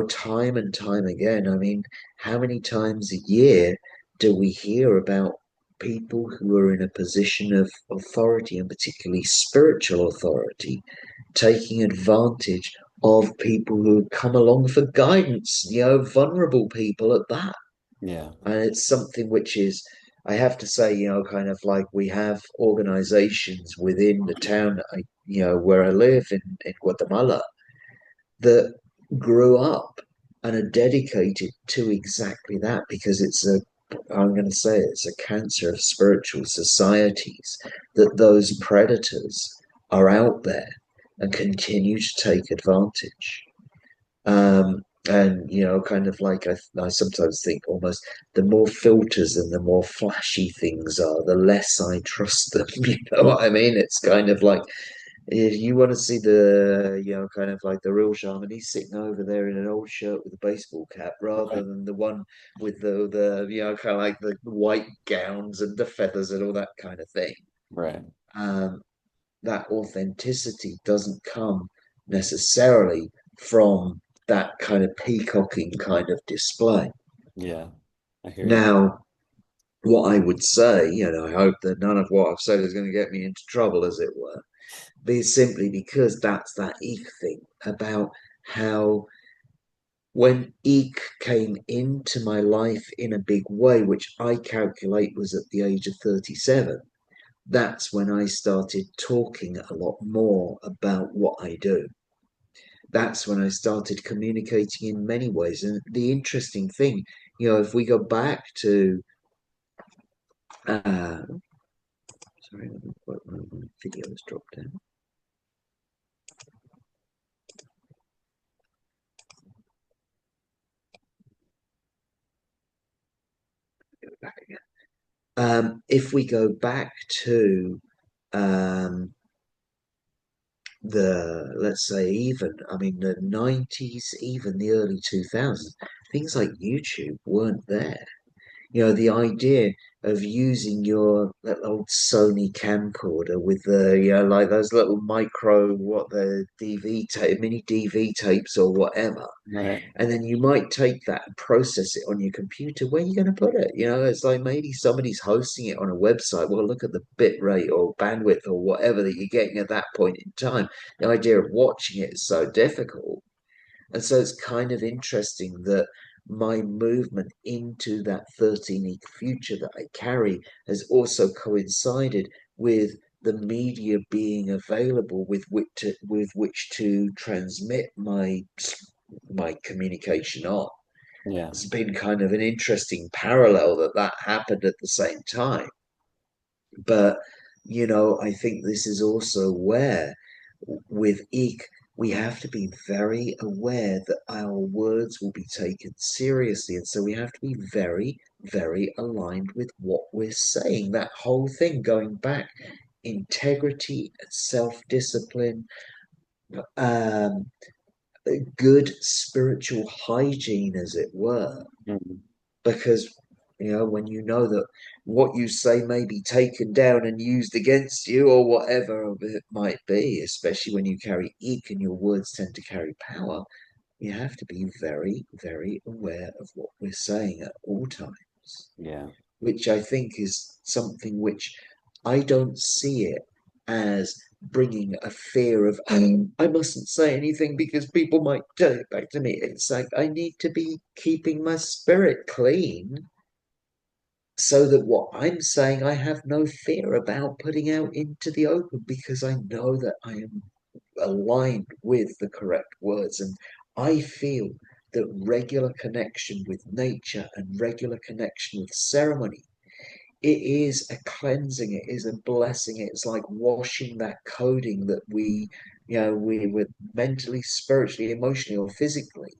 time and time again, I mean, how many times a year do we hear about people who are in a position of authority, and particularly spiritual authority, taking advantage of people who come along for guidance, vulnerable people at that. Yeah. And it's something which is, I have to say, kind of like we have organizations within the town, where I live in Guatemala, that grew up and are dedicated to exactly that because I'm going to say it's a cancer of spiritual societies that those predators are out there and continue to take advantage. And kind of like I sometimes think almost the more filters and the more flashy things are, the less I trust them. You know Hmm. what I mean? It's kind of like if you want to see the, kind of like the real shaman, he's sitting over there in an old shirt with a baseball cap, rather Right. than the one with the kind of like the white gowns and the feathers and all that kind of thing. Right. Um, that authenticity doesn't come necessarily from that kind of peacocking kind of display. Yeah. I hear you. Now, what I would say, I hope that none of what I've said is going to get me into trouble, as it were, be simply because that's that Eek thing about how when Eek came into my life in a big way, which I calculate was at the age of 37, that's when I started talking a lot more about what I do. That's when I started communicating in many ways. And the interesting thing, if we go back to, sorry, my video has dropped down. Go back again. If we go back to um, let's say even, I mean, the 90s, even the early 2000s, things like YouTube weren't there. The idea of using your that old Sony camcorder with the, like those little micro, what the DV tape, mini DV tapes or whatever. Right. And then you might take that and process it on your computer. Where are you going to put it? It's like maybe somebody's hosting it on a website. Well, look at the bit rate or bandwidth or whatever that you're getting at that point in time. The idea of watching it is so difficult. And so it's kind of interesting that my movement into that 13th future that I carry has also coincided with the media being available with which to transmit my communication on. Yeah. It's been kind of an interesting parallel that that happened at the same time. But, I think this is also where, with Eek, we have to be very aware that our words will be taken seriously. And so we have to be very, very aligned with what we're saying. That whole thing going back, integrity, self-discipline, um, good spiritual hygiene, as it were, Mhm. because when you know that what you say may be taken down and used against you or whatever it might be, especially when you carry ink and your words tend to carry power, you have to be very, very aware of what we're saying at all times, Yeah. which I think is something which I don't see it as bringing a fear of, I mustn't say anything because people might turn it back to me. It's like I need to be keeping my spirit clean so that what I'm saying I have no fear about putting out into the open because I know that I am aligned with the correct words. And I feel that regular connection with nature and regular connection with ceremony, it is a cleansing, it is a blessing. It's like washing that coding that we were mentally, spiritually, emotionally, or physically,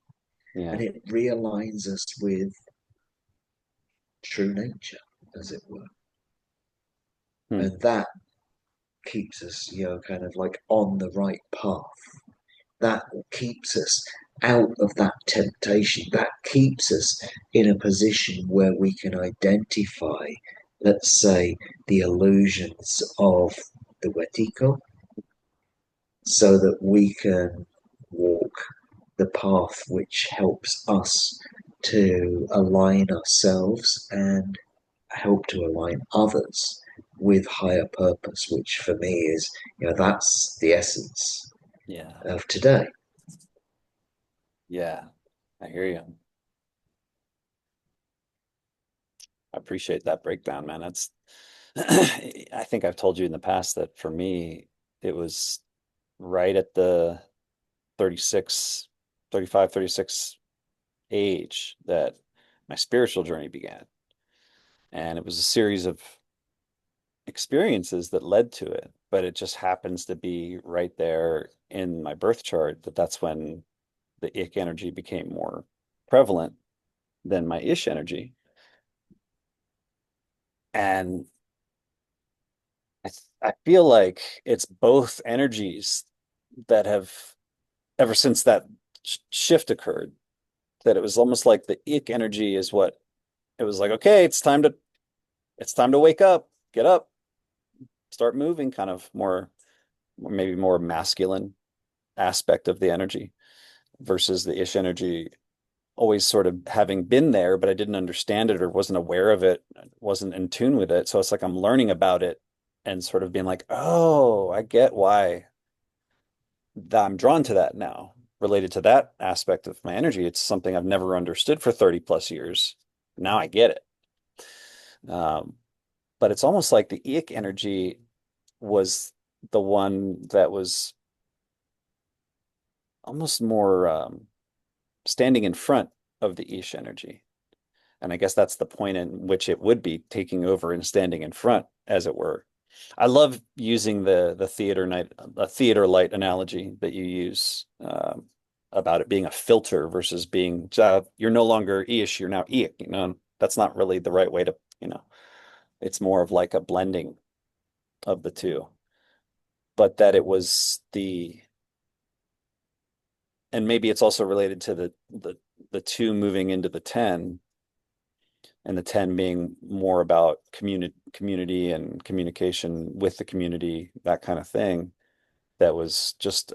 Yeah. and it realigns us with true nature, as it were. Hmm. And that keeps us, kind of like on the right path. That keeps us out of that temptation. That keeps us in a position where we can identify, let's say, the illusions of the Wetiko so that we can walk the path which helps us to align ourselves and help to align others with higher purpose, which for me is, that's the essence Yeah. of today. Yeah. I hear you. I appreciate that breakdown, man. That's, I think I've told you in the past that for me, it was right at the 36, 35, 36 age that my spiritual journey began. And it was a series of experiences that led to it, but it just happens to be right there in my birth chart that that's when the ick energy became more prevalent than my ish energy. And I feel like it's both energies that have, ever since that shift occurred, that it was almost like the ick energy is what it was like, okay, it's time to wake up, get up, start moving, kind of more, maybe more masculine aspect of the energy versus the ish energy always sort of having been there, but I didn't understand it or wasn't aware of it, wasn't in tune with it. So it's like I'm learning about it and sort of being like, oh, I get why I'm drawn to that now. Related to that aspect of my energy, it's something I've never understood for 30 plus years. Now I get it. Um, but it's almost like the ick energy was the one that was almost more standing in front of the ish energy. And I guess that's the point in which it would be taking over and standing in front, as it were. I love using the theater light analogy that you use about it being a filter versus being you're no longer ish, you're now ick. That's not really the right way to, it's more of like a blending of the two. But that it was and maybe it's also related to the two moving into the 10, and the 10 being more about community and communication with the community, that kind of thing. That was just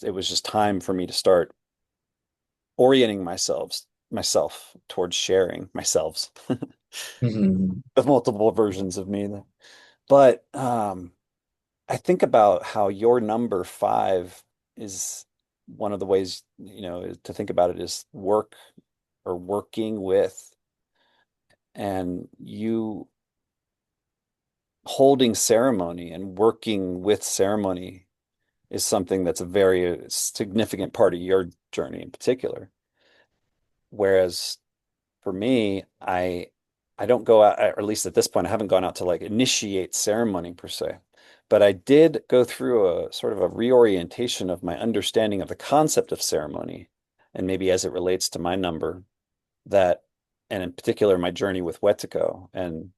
it was just time for me to start orienting myself towards sharing myself, Mhm. the multiple versions of me. But I think about how your number 5 is one of the ways, to think about it is work or working with, and you holding ceremony and working with ceremony is something that's a very significant part of your journey in particular. Whereas for me, I don't go out, or at least at this point, I haven't gone out to like initiate ceremony per se. But I did go through a sort of a reorientation of my understanding of the concept of ceremony, and maybe as it relates to my number, that, and in particular my journey with Wetiko, and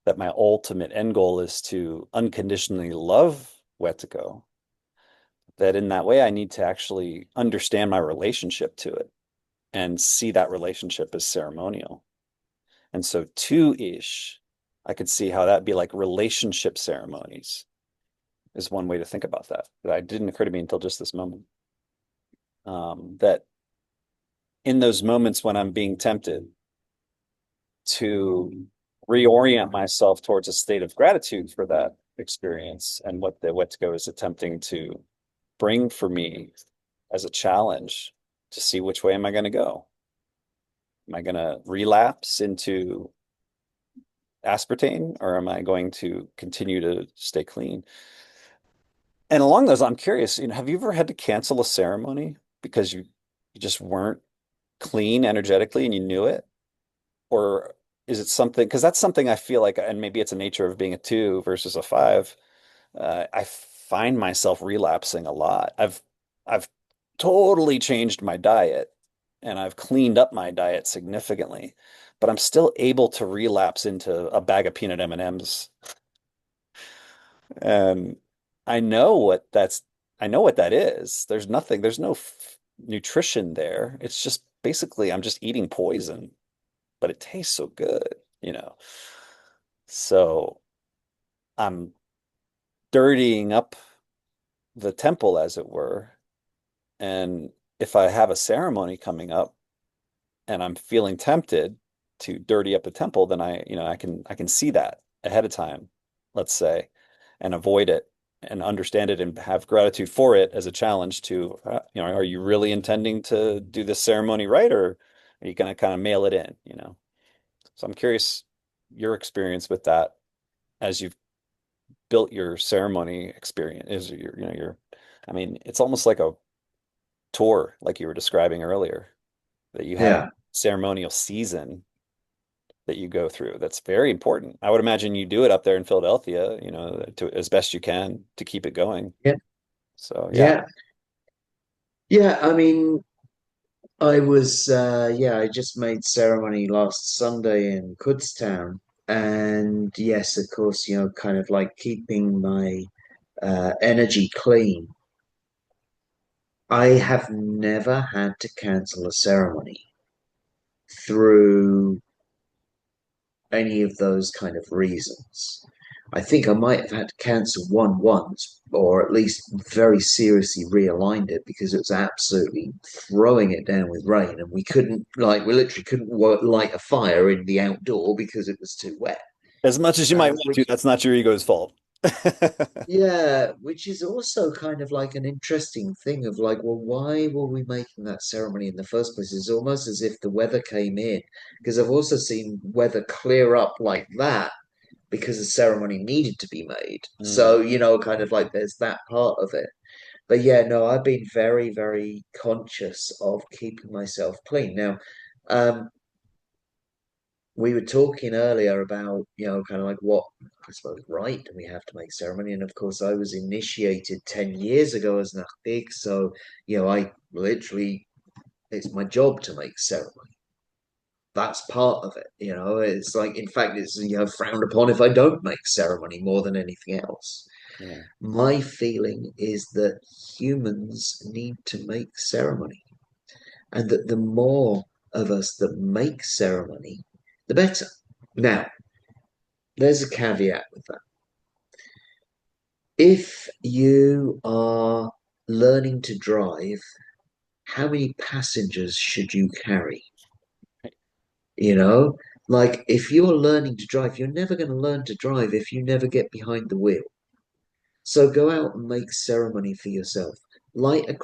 that my ultimate end goal is to unconditionally love Wetiko. That in that way, I need to actually understand my relationship to it and see that relationship as ceremonial. And so two-ish, I could see how that'd be like relationship ceremonies is one way to think about that. That didn't occur to me until just this moment. That in those moments when I'm being tempted to reorient myself towards a state of gratitude for that experience and what the Wetiko is attempting to bring for me as a challenge to see which way am I going to go? Am I going to relapse into aspartame, or am I going to continue to stay clean? And along those, I'm curious, have you ever had to cancel a ceremony because you just weren't clean energetically and you knew it? Or is it something, because that's something I feel like, and maybe it's a nature of being a two versus a five. I find myself relapsing a lot. I've totally changed my diet and I've cleaned up my diet significantly, but I'm still able to relapse into a bag of peanut M&Ms. And I know what that's, I know what that is. There's no nutrition there. It's just basically I'm just eating poison, but it tastes so good. So I'm dirtying up the temple, as it were. And if I have a ceremony coming up and I'm feeling tempted to dirty up the temple, then I can see that ahead of time, let's say, and avoid it and understand it and have gratitude for it as a challenge to, are you really intending to do this ceremony right, or are you going to kind of mail it in? So I'm curious your experience with that as you've built your ceremony experience is I mean, it's almost like a tour, like you were describing earlier, that you have a Yeah. ceremonial season that you go through. That's very important. I would imagine you do it up there in Philadelphia, as best you can to keep it going. Yeah. So yeah, Yeah. Yeah. I mean, I just made ceremony last Sunday in Kutztown. And yes, of course, kind of like keeping my energy clean. I have never had to cancel a ceremony through any of those kind of reasons. I think I might have had to cancel one once, or at least very seriously realigned it because it was absolutely throwing it down with rain, and we literally couldn't light a fire in the outdoor because it was too wet. as much as you might want to, Which that's not your ego's fault. Yeah, which is also kind of like an interesting thing of like, well, why were we making that ceremony in the first place? It's almost as if the weather came in, because I've also seen weather clear up like that because the ceremony needed to be made. Mm, So, kind of like there's that part of it. But yeah, no, I've been very, very conscious of keeping myself clean. Now, um, we were talking earlier about, kind of like what I suppose right we have to make ceremony. And of course, I was initiated 10 years ago as an Achtig. So, I literally, it's my job to make ceremony. That's part of it. It's like, in fact, it's, frowned upon if I don't make ceremony more than anything else. yeah. My feeling is that humans need to make ceremony, and that the more of us that make ceremony, the better. Now, there's a caveat with that. If you are learning to drive, how many passengers should you carry? You know, like if you're learning to drive, you're never going to learn to drive if you never get behind the wheel. So go out and make ceremony for yourself. light a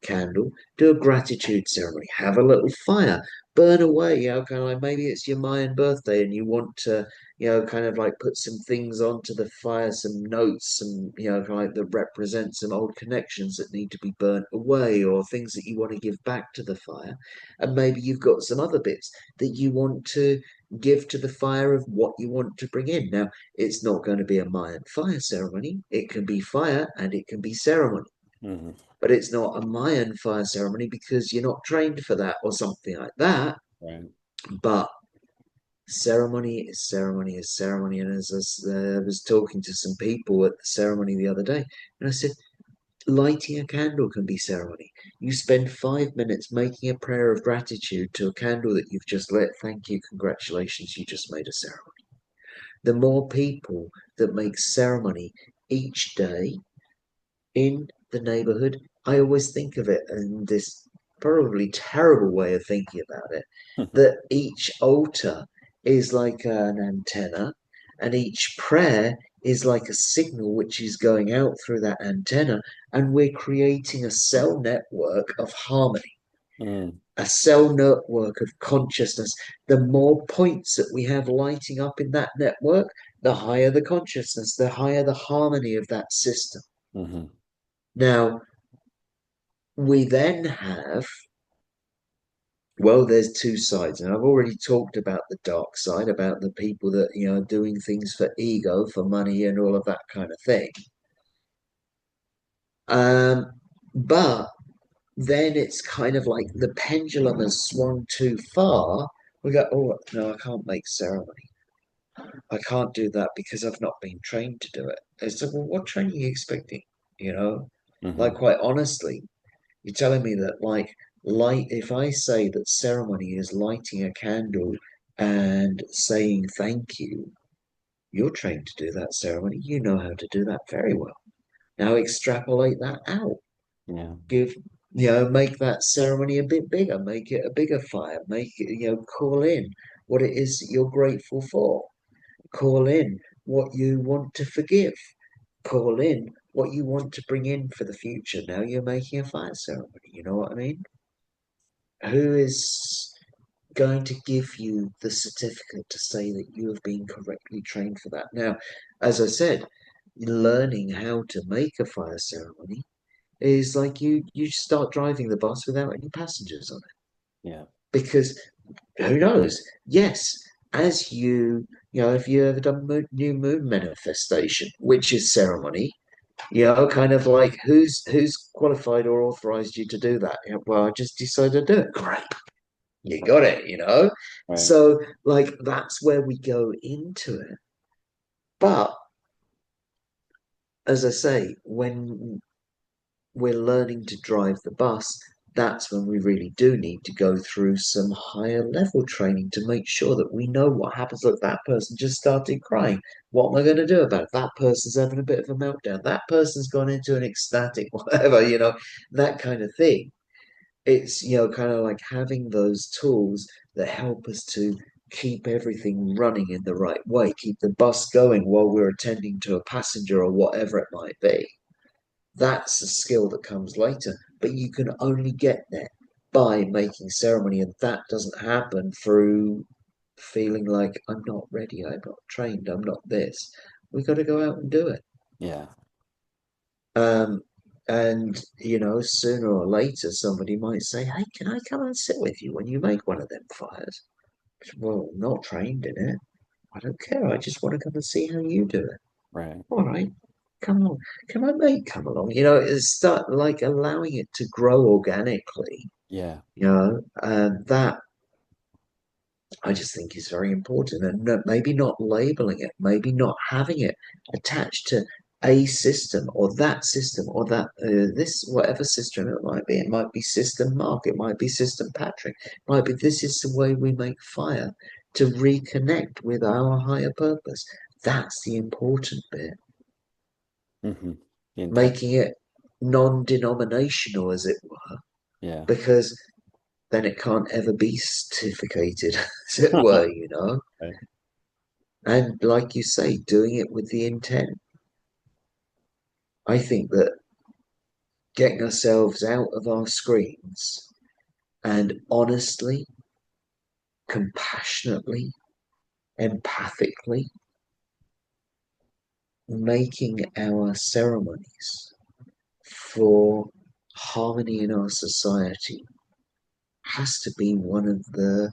candle, do a gratitude ceremony, have a little fire, burn away, kind of like maybe it's your Mayan birthday and you want to, kind of like put some things onto the fire, some notes, some, kind of like that represent some old connections that need to be burnt away or things that you want to give back to the fire. And maybe you've got some other bits that you want to give to the fire of what you want to bring in. Now, it's not going to be a Mayan fire ceremony. It can be fire and it can be ceremony, Hmm. but it's not a Mayan fire ceremony because you're not trained for that or something like that. Right. But ceremony is ceremony is ceremony. And as I was talking to some people at the ceremony the other day, and I said, lighting a candle can be ceremony. You spend 5 minutes making a prayer of gratitude to a candle that you've just lit. Thank you, congratulations, you just made a ceremony. The more people that make ceremony each day in the neighborhood, I always think of it in this probably terrible way of thinking about it, that each altar is like an antenna, and each prayer is like a signal which is going out through that antenna, and we're creating a cell network of harmony, Mm, a cell network of consciousness. The more points that we have lighting up in that network, the higher the consciousness, the higher the harmony of that system. hmm. Now, we then have, well, there's two sides, and I've already talked about the dark side, about the people that, are doing things for ego, for money, and all of that kind of thing. But then it's kind of like the pendulum has swung too far. We go, oh, no, I can't make ceremony. I can't do that because I've not been trained to do it. It's like, well, what training are you expecting? You know, like, Hmm. quite honestly, you're telling me that, like, light, if I say that ceremony is lighting a candle and saying thank you, you're trained to do that ceremony. You know how to do that very well. Now extrapolate that out. Yeah. Give, make that ceremony a bit bigger, make it a bigger fire, make it, call in what it is that you're grateful for, call in what you want to forgive, call in what you want to bring in for the future. Now you're making a fire ceremony. You know what I mean? Who is going to give you the certificate to say that you have been correctly trained for that? Now, as I said, learning how to make a fire ceremony is like you start driving the bus without any passengers on it. Yeah. Because who knows? Yes, as if you ever done new moon manifestation, which is ceremony, kind of like who's qualified or authorized you to do that? Well, I just decided to do it. Great, you got it. Right. So, like, that's where we go into it. But as I say, when we're learning to drive the bus, that's when we really do need to go through some higher level training to make sure that we know what happens. Look, that person just started crying. What am I going to do about it? That person's having a bit of a meltdown. That person's gone into an ecstatic, whatever, that kind of thing. It's, kind of like having those tools that help us to keep everything running in the right way, keep the bus going while we're attending to a passenger or whatever it might be. That's a skill that comes later, but you can only get there by making ceremony, and that doesn't happen through feeling like I'm not ready, I'm not trained, I'm not this. We got to go out and do it. Yeah. Um, and sooner or later, somebody might say, "Hey, can I come and sit with you when you make one of them fires?" Well, I'm not trained in it. I don't care. I just want to come and see how you do it. Right. All right, come along. Come on, mate, come along. It's start like allowing it to grow organically. Yeah. That I just think is very important, and maybe not labeling it, maybe not having it attached to a system or that this whatever system it might be. It might be system Mark, it might be system Patrick, it might be this is the way we make fire to reconnect with our higher purpose. That's the important bit. Hmm. The intent. Making it non-denominational, as it were, Yeah. because then it can't ever be certificated, as it were. Right. And like you say, doing it with the intent. I think that getting ourselves out of our screens and honestly, compassionately, empathically making our ceremonies for harmony in our society has to be one of the,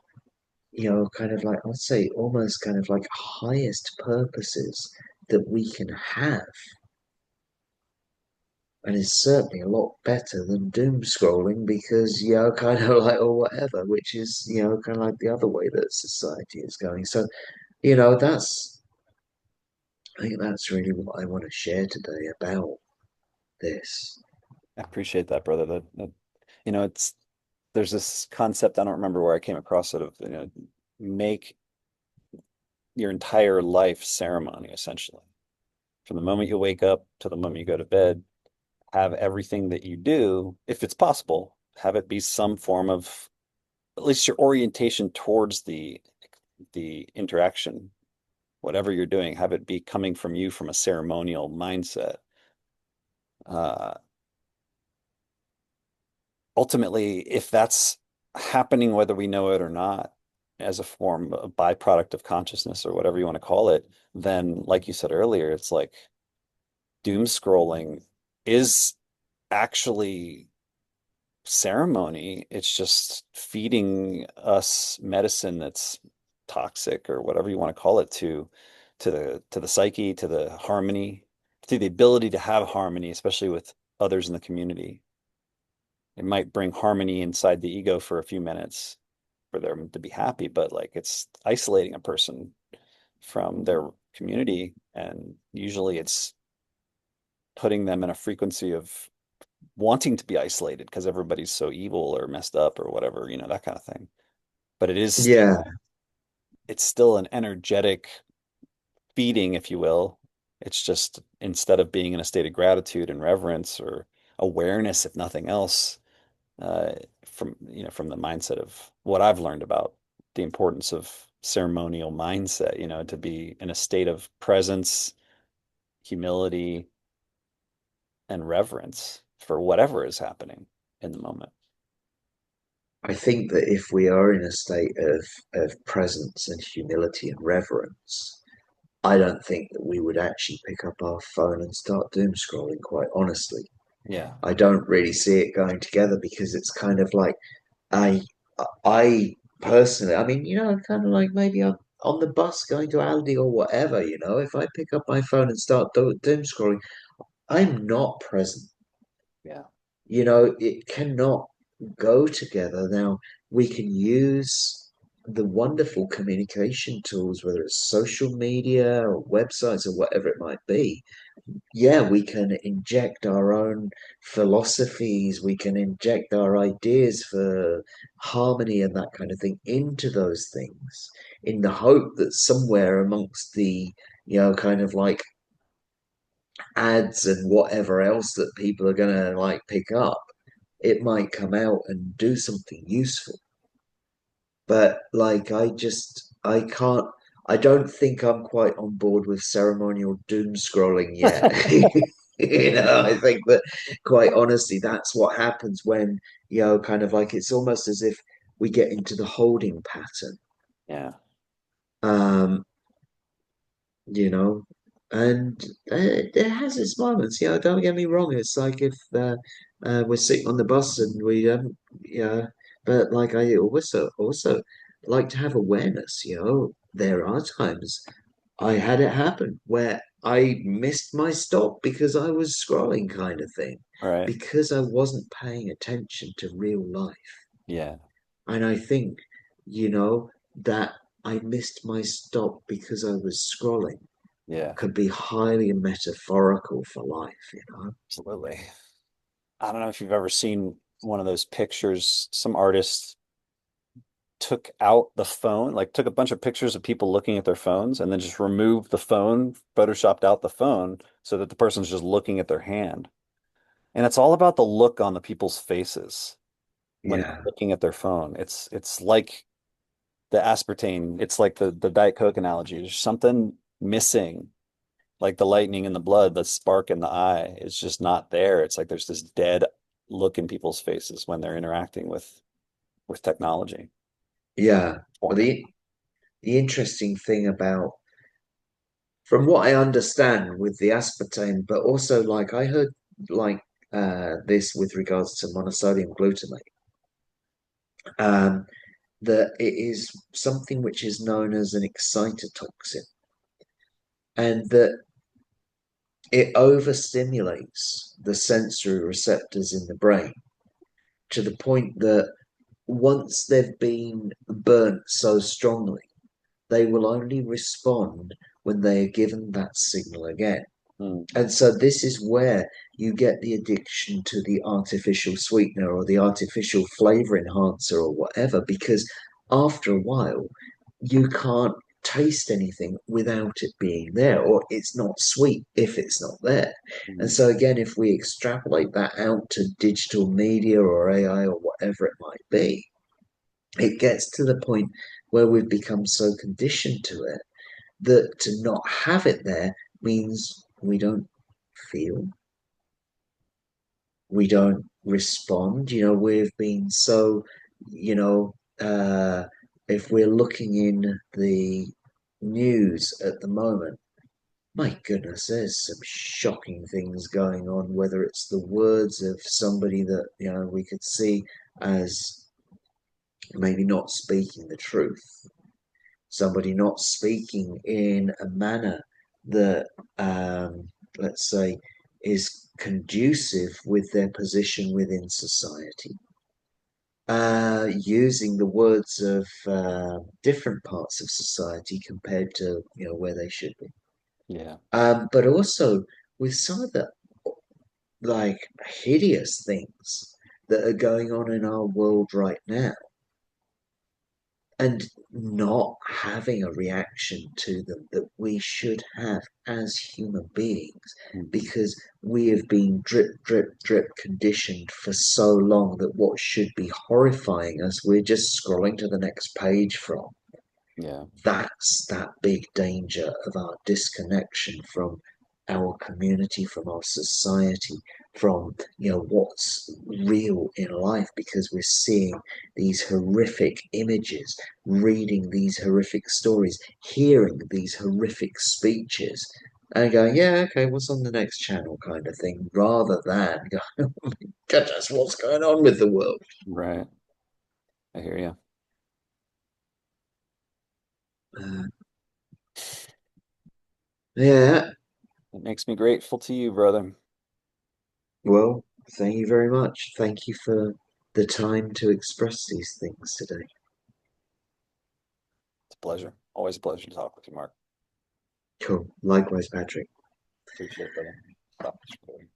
kind of like, I'd say almost kind of like highest purposes that we can have. And it's certainly a lot better than doom scrolling because, kind of like, or whatever, which is, kind of like the other way that society is going. So, that's, I think that's really what I want to share today about this. I appreciate that, brother. It's there's this concept, I don't remember where I came across it, of, make your entire life ceremony, essentially. From the moment you wake up to the moment you go to bed, have everything that you do, if it's possible, have it be some form of at least your orientation towards the interaction, whatever you're doing, have it be coming from you from a ceremonial mindset. Uh, Ultimately, if that's happening, whether we know it or not, as a form, a byproduct of consciousness or whatever you want to call it, then, like you said earlier, it's like doom scrolling is actually ceremony. It's just feeding us medicine that's toxic or whatever you want to call it to the psyche, to the harmony, to the ability to have harmony, especially with others in the community. It might bring harmony inside the ego for a few minutes for them to be happy, but like it's isolating a person from their community, and usually it's putting them in a frequency of wanting to be isolated because everybody's so evil or messed up or whatever, that kind of thing. But Yeah, it's still an energetic feeding, if you will. It's just instead of being in a state of gratitude and reverence or awareness, if nothing else, uh, from the mindset of what I've learned about the importance of ceremonial mindset, to be in a state of presence, humility, and reverence for whatever is happening in the moment. I think that if we are in a state of presence and humility and reverence, I don't think that we would actually pick up our phone and start doom scrolling, quite honestly. Yeah. I don't really see it going together because it's kind of like I I personally, I mean, kind of like maybe I'm on the bus going to Aldi or whatever, if I pick up my phone and start doom scrolling, I'm not present. Yeah. It cannot go together. Now, we can use the wonderful communication tools, whether it's social media or websites or whatever it might be. Yeah, we can inject our own philosophies, we can inject our ideas for harmony and that kind of thing into those things in the hope that somewhere amongst the, kind of like ads and whatever else that people are going to like pick up, it might come out and do something useful. But like, I can't, I don't think I'm quite on board with ceremonial doom scrolling yet. I think that quite honestly, that's what happens when, kind of like it's almost as if we get into the holding pattern. Yeah. Um, you know, and it has its moments. Don't get me wrong. It's like if we're sitting on the bus and we haven't, but like I also like to have awareness. There are times I had it happen where I missed my stop because I was scrolling, kind of thing, Right. because I wasn't paying attention to real life. Yeah. And I think, that I missed my stop because I was scrolling Yeah. could be highly metaphorical for life. Absolutely. I don't know if you've ever seen one of those pictures. Some artists took out the phone, like took a bunch of pictures of people looking at their phones and then just removed the phone, photoshopped out the phone so that the person's just looking at their hand. And it's all about the look on the people's faces when they're Yeah. looking at their phone. It's like the aspartame, it's like the Diet Coke analogy. There's something missing Like the lightning in the blood, the spark in the eye is just not there. It's like there's this dead look in people's faces when they're interacting with technology. Yeah. Well, Boring. the interesting thing about, from what I understand with the aspartame, but also like I heard like this with regards to monosodium glutamate, um, that it is something which is known as an excitotoxin, and that it overstimulates the sensory receptors in the brain to the point that once they've been burnt so strongly, they will only respond when they are given that signal again. Mm, And so this is where you get the addiction to the artificial sweetener or the artificial flavor enhancer or whatever, because after a while, you can't taste anything without it being there, or it's not sweet if it's not there. And mm, so, again, if we extrapolate that out to digital media or AI or whatever it might be, it gets to the point where we've become so conditioned to it that to not have it there means we don't feel, we don't respond. We've been so, you know, if we're looking in the news at the moment, my goodness, there's some shocking things going on, whether it's the words of somebody that, we could see as maybe not speaking the truth, somebody not speaking in a manner that, let's say, is conducive with their position within society, using the words of different parts of society compared to where they should be, yeah. but also with some of the like hideous things that are going on in our world right now, and not having a reaction to them that we should have as human beings, Mhm. because we have been drip, drip, drip conditioned for so long that what should be horrifying us, we're just scrolling to the next page from. Yeah. That's that big danger of our disconnection from our community, from our society, from what's real in life, because we're seeing these horrific images, reading these horrific stories, hearing these horrific speeches, and going, yeah, okay, what's on the next channel, kind of thing, rather than going, oh my goodness, what's going on with the world? Right. I hear you. Uh, yeah. It makes me grateful to you, brother. Well, thank you very much. Thank you for the time to express these things today. It's a pleasure. Always a pleasure to talk with you, Mark. Cool. Likewise, Patrick. Appreciate it, brother. Stop this recording.